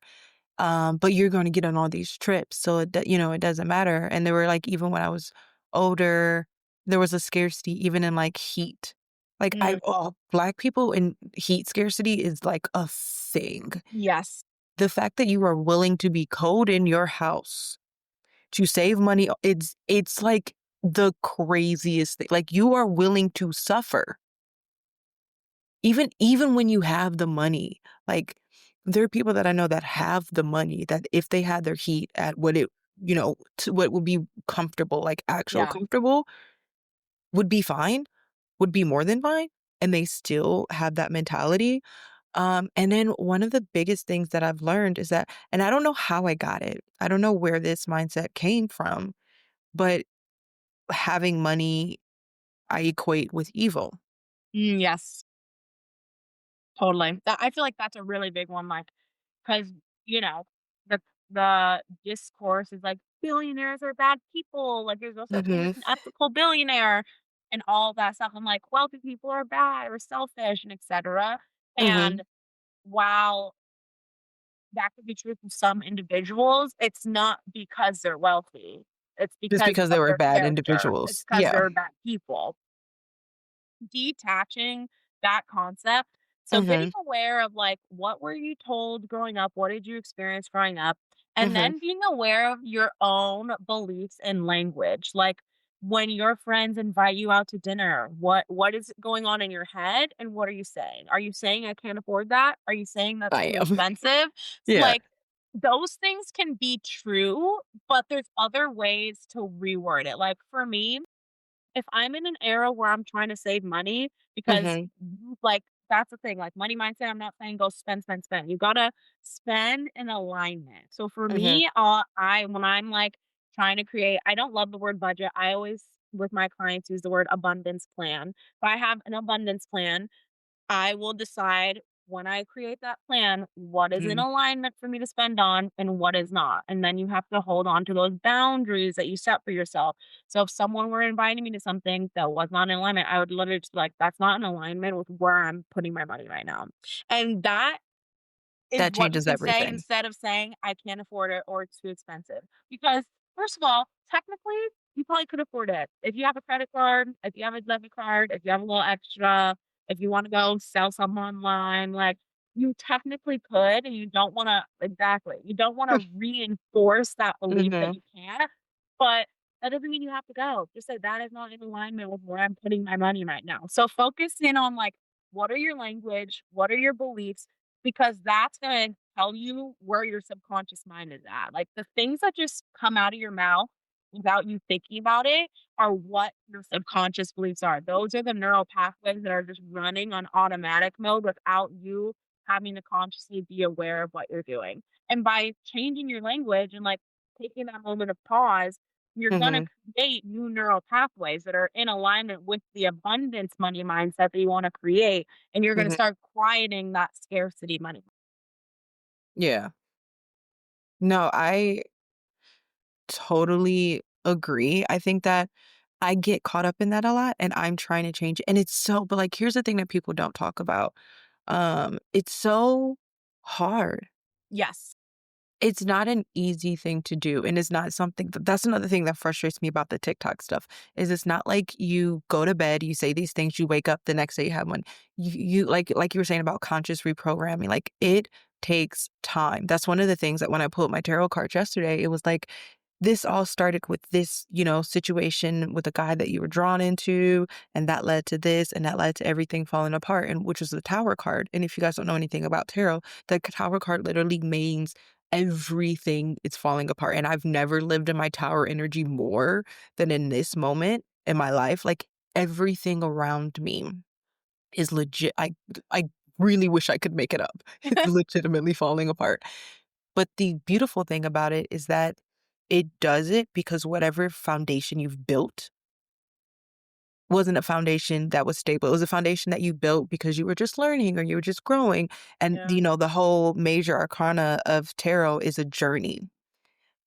but you're gonna get on all these trips, so it doesn't matter." And they were like, even when I was older, there was a scarcity even in, like, heat. Like, Mm, Black people in heat scarcity is like a thing. yes. The fact that you are willing to be cold in your house to save money, it's like the craziest thing. Like, you are willing to suffer. Even when you have the money, like, there are people that I know that have the money that if they had their heat at what it to what would be comfortable, like, actual Yeah. comfortable, would be fine, would be more than fine, and they still have that mentality. And then one of the biggest things that I've learned is that, and I don't know how I got it, I don't know where this mindset came from, but having money, I equate with evil. Yes, totally. That I feel like that's a really big one, like, because you know, the the discourse is like, "Billionaires are bad people," like, there's no such thing as Mhm. an ethical billionaire, and all that stuff. I'm like, "Wealthy people are bad or selfish," and etcetera, and Mhm. while that could be true for some individuals, it's not because they're wealthy. It's Just because because they of were their bad character. It's individuals. because Yeah. they're bad people. Detaching that concept. So getting Mhm. aware of, like, what were you told growing up? What did you experience growing up? And Mhm. then being aware of your own beliefs and language. Like, when your friends invite you out to dinner, what is going on in your head and what are you saying? Are you saying I can't afford that? Are you saying that's I too am. expensive? Yeah. Like, those things can be true, but there's other ways to reword it. Like, for me, if I'm in an era where I'm trying to save money because Mhm. like, that's the thing, like, money mindset, I'm not saying go spend, spend, spend. You gotta spend in alignment. So for Mhm. me, I when I'm, like, trying to create I don't love the word budget. I always, with my clients, use the word abundance plan. If I have an abundance plan, I will decide when I create that plan what is in Mhm. alignment for me to spend on and what is not. And then you have to hold on to those boundaries that you set for yourself. So if someone were inviting me to something that was not in alignment, I would literally just be like, that's not in alignment with where I'm putting my money right now. And that is That what you changes can say everything. instead of saying, "I can't afford it," or "It's too expensive." Because, first of all, technically, you probably could afford it. If you have a credit card, if you have a debit card, if you have a little extra, if you wanna go sell something online, like, you technically could, and you don't wanna exactly. You don't wanna reinforce that belief that Mhm, you can't, but that doesn't mean you have to go. Just say, "That is not in alignment with where I'm putting my money right now." So focus in on, like, what are your language? What are your beliefs? Because that's gonna tell you where your subconscious mind is at. Like, the things that just come out of your mouth without you thinking about it are what your subconscious beliefs are. Those are the neural pathways that are just running on automatic mode without you having to consciously be aware of what you're doing. And by changing your language and, like, taking that moment of pause, you're gonna mhm, create new neural pathways that are in alignment with the abundance money mindset that you wanna create, and you're gonna mhm. start quieting that scarcity money. Yeah. No, I totally agree. I think that I get caught up in that a lot, and I'm trying to change it, and it's so but, like, here's the thing that people don't talk about. It's so hard. Yes. It's not an easy thing to do, and it's not something that's another thing that frustrates me about the TikTok stuff, is it's not like you go to bed, you say these things, you wake up, the next day you have one. You like you were saying about conscious reprogramming, like, it takes time. That's one of the things that when I pulled my tarot cards yesterday, it was like, this all started with this, situation with a guy that you were drawn into, and that led to this, and that led to everything falling apart, and which was the Tower card, and if you guys don't know anything about tarot, the Tower card literally means everything is falling apart, and I've never lived in my tower energy more than in this moment in my life, like, everything around me is legit I really wish I could make it up. It's legitimately falling apart, but the beautiful thing about it is that it does it because whatever foundation you've built wasn't a foundation that was stable. It was a foundation that you built because you were just learning or you were just growing, and, Yeah. the whole major arcana of tarot is a journey.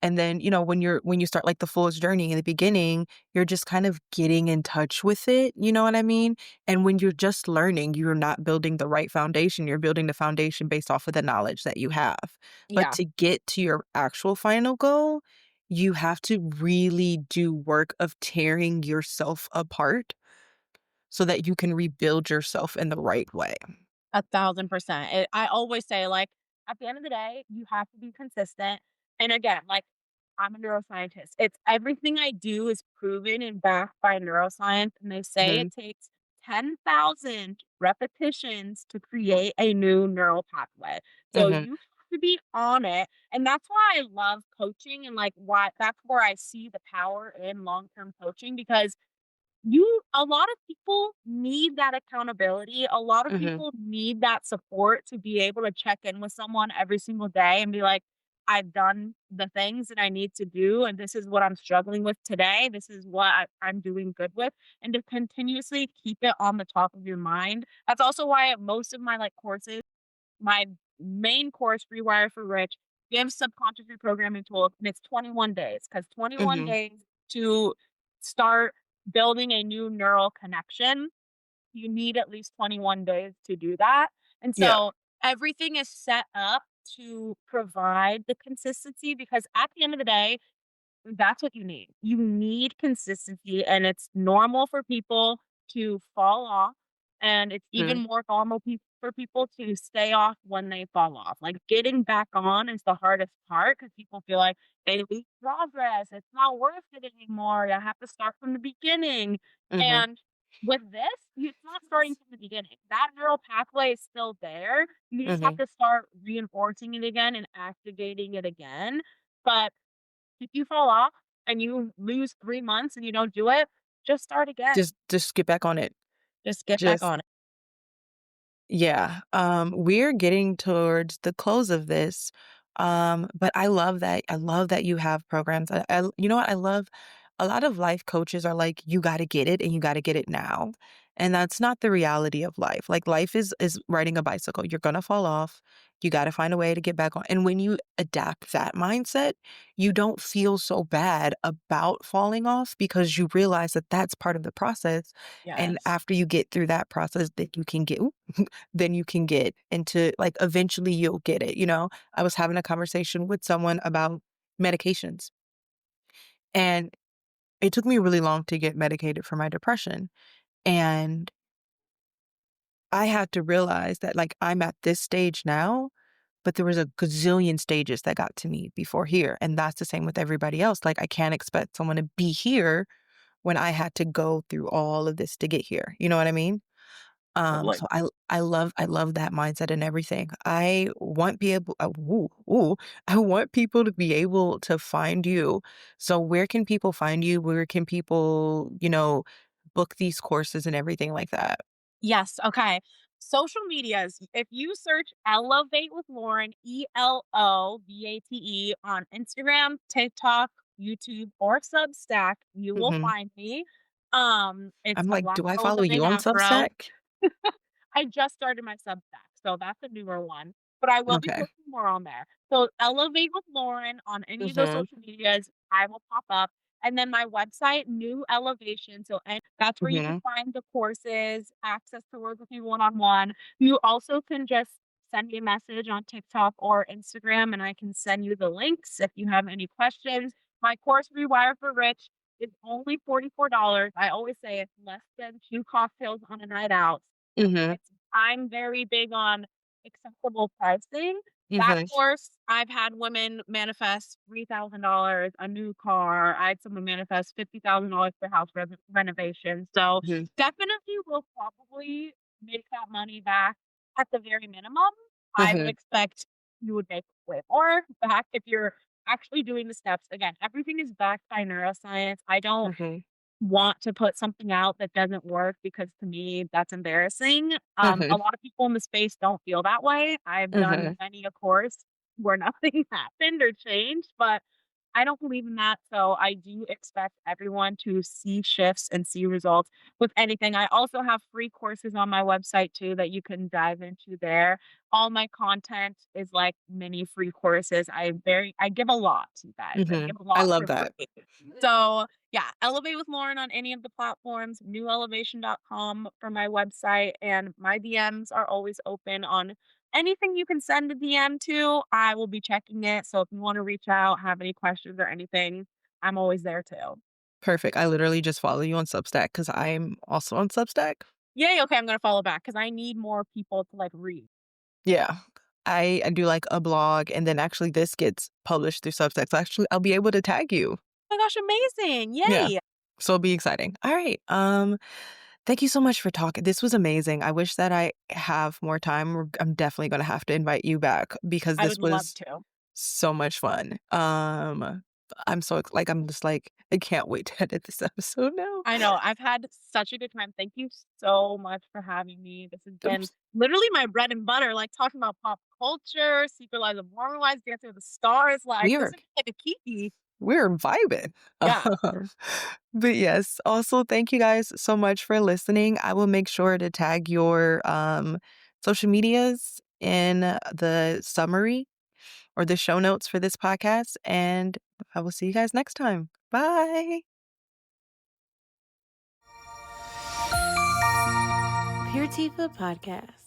And then, when you start like the Fool's Journey in the beginning, you're just kind of getting in touch with it, you know what I mean? And when you're just learning, you're not building the right foundation. You're building the foundation based off of the knowledge that you have. But Yeah. to get to your actual final goal, you have to really do work of tearing yourself apart so that you can rebuild yourself in the right way. 1,000%. I always say, like, at the end of the day, you have to be consistent. And again, like, I'm a neuroscientist. It's everything I do is proven and backed by neuroscience. And they say Mhm, it takes 10,000 repetitions to create a new neural pathway. So mhm, you have to be on it. And that's why I love coaching and like why that's where I see the power in long term coaching because a lot of people need that accountability. A lot of mhm, people need that support to be able to check in with someone every single day and be like, I've done the things that I need to do, and this is what I'm struggling with today. This is what I'm doing good with, and to continuously keep it on the top of your mind. That's also why most of my like courses, my main course, Rewire for Rich, gives subconscious reprogramming tools, and it's 21 days because 21 mhm. days to start building a new neural connection, you need at least 21 days to do that. And Yeah. so everything is set up to provide the consistency because at the end of the day, that's what you need. You need consistency, and it's normal for people to fall off, and it's even Mhm, more normal for people to stay off when they fall off. Like, getting back on is the hardest part because people feel like they lose progress, it's not worth it anymore, I have to start from the beginning, mhm. and with this, it's not starting from the beginning. That neural pathway is still there, you just have Mhm. to start reinforcing it again and activating it again, but if you fall off and you lose 3 months and you don't do it, just start again. Just get back on it. Just get back Just on it. yeah. We're getting towards the close of this. But I love that you have programs. You know what? I love a lot of life coaches are like, you gotta get it and you gotta get it now. And that's not the reality of life. Like life is riding a bicycle. You're gonna fall off. You gotta find a way to get back on. And when you adapt that mindset, you don't feel so bad about falling off because you realize that that's part of the process. And Yes. after you get through that process, that you can get, then you can get into like eventually you'll get it. I was having a conversation with someone about medications, and it took me really long to get medicated for my depression. And I had to realize that, like, I'm at this stage now, but there was a gazillion stages that got to me before here, and that's the same with everybody else. Like, I can't expect someone to be here when I had to go through all of this to get here. You know what I mean? Totally. So I love that mindset and everything. I want be able I want people to be able to find you. So where can people find you? Where can people, book these courses and everything like that? Yes, okay. Social medias, if you search Elevate with Lauren, Elovate, on Instagram, TikTok, YouTube, or Substack, you will Mhm. find me. It's I'm a like, black "Do I girl with follow a big you on afro. Substack?" I just started my Substack, so that's a newer one, but I will be Okay. posting more on there. So Elevate with Lauren on any of those Mhm, social medias, I will pop up. And then my website, New Elevation. So that's where you can mhm, find the courses, access to work with me one on one. You also can just send me a message on TikTok or Instagram, and I can send you the links if you have any questions. My course, Rewire for Rich, is only $44. I always say it's less than two cocktails on a night out. mhm, I'm very big on acceptable pricing. That mhm, course, I've had women manifest $3,000, a new car. I had someone manifest $50,000 for house renovation. So mhm, definitely will probably make that money back at the very minimum. I would mhm, expect you would make way more back if you're actually doing the steps. Again, everything is backed by neuroscience. I don't mhm, want to put something out that doesn't work because to me that's embarrassing. A mhm, lot of people in the space don't feel that way. I've done mhm, many a course where nothing happened or changed, but I don't believe in that. So I do expect everyone to see shifts and see results with anything. I also have free courses on my website too that you can dive into there. All my content is like mini free courses. I give a lot, you guys. I mhm. give a I lot love for that. free. So yeah, Elevate with Lauren on any of the platforms, newelevation.com for my website, and my DMs are always open on anything you can send a DM to. I will be checking it. So if you want to reach out, have any questions or anything, I'm always there too. Perfect. I literally just follow you on Substack because 'cause I'm also on Substack. Yay, okay, I'm gonna follow back because I need more people to like read. Yeah. I do, like, a blog, and then actually this gets published through Substack, so actually I'll be able to tag you. Oh my gosh, amazing. Yeah. Yay. So it'll be exciting. Alright, thank you so much for talking. This was amazing. I wish that I have more time. I'm definitely gonna have to invite you back because I this would love was to. so much fun. I'm so like, I'm just like, I can't wait to edit this episode now. I know. I've had such a good time. Thank you so much for having me. This has been Oops. literally my bread and butter, like talking about pop culture, Secret Lives of Mormon Wives, Dancing with the Stars. Like We this are is like a kiki. we're vibing. Yeah, But yes, also thank you guys so much for listening. I will make sure to tag your social medias in the summary or the show notes for this podcast, and I will see you guys next time. Bye. Pure Tifa Podcast.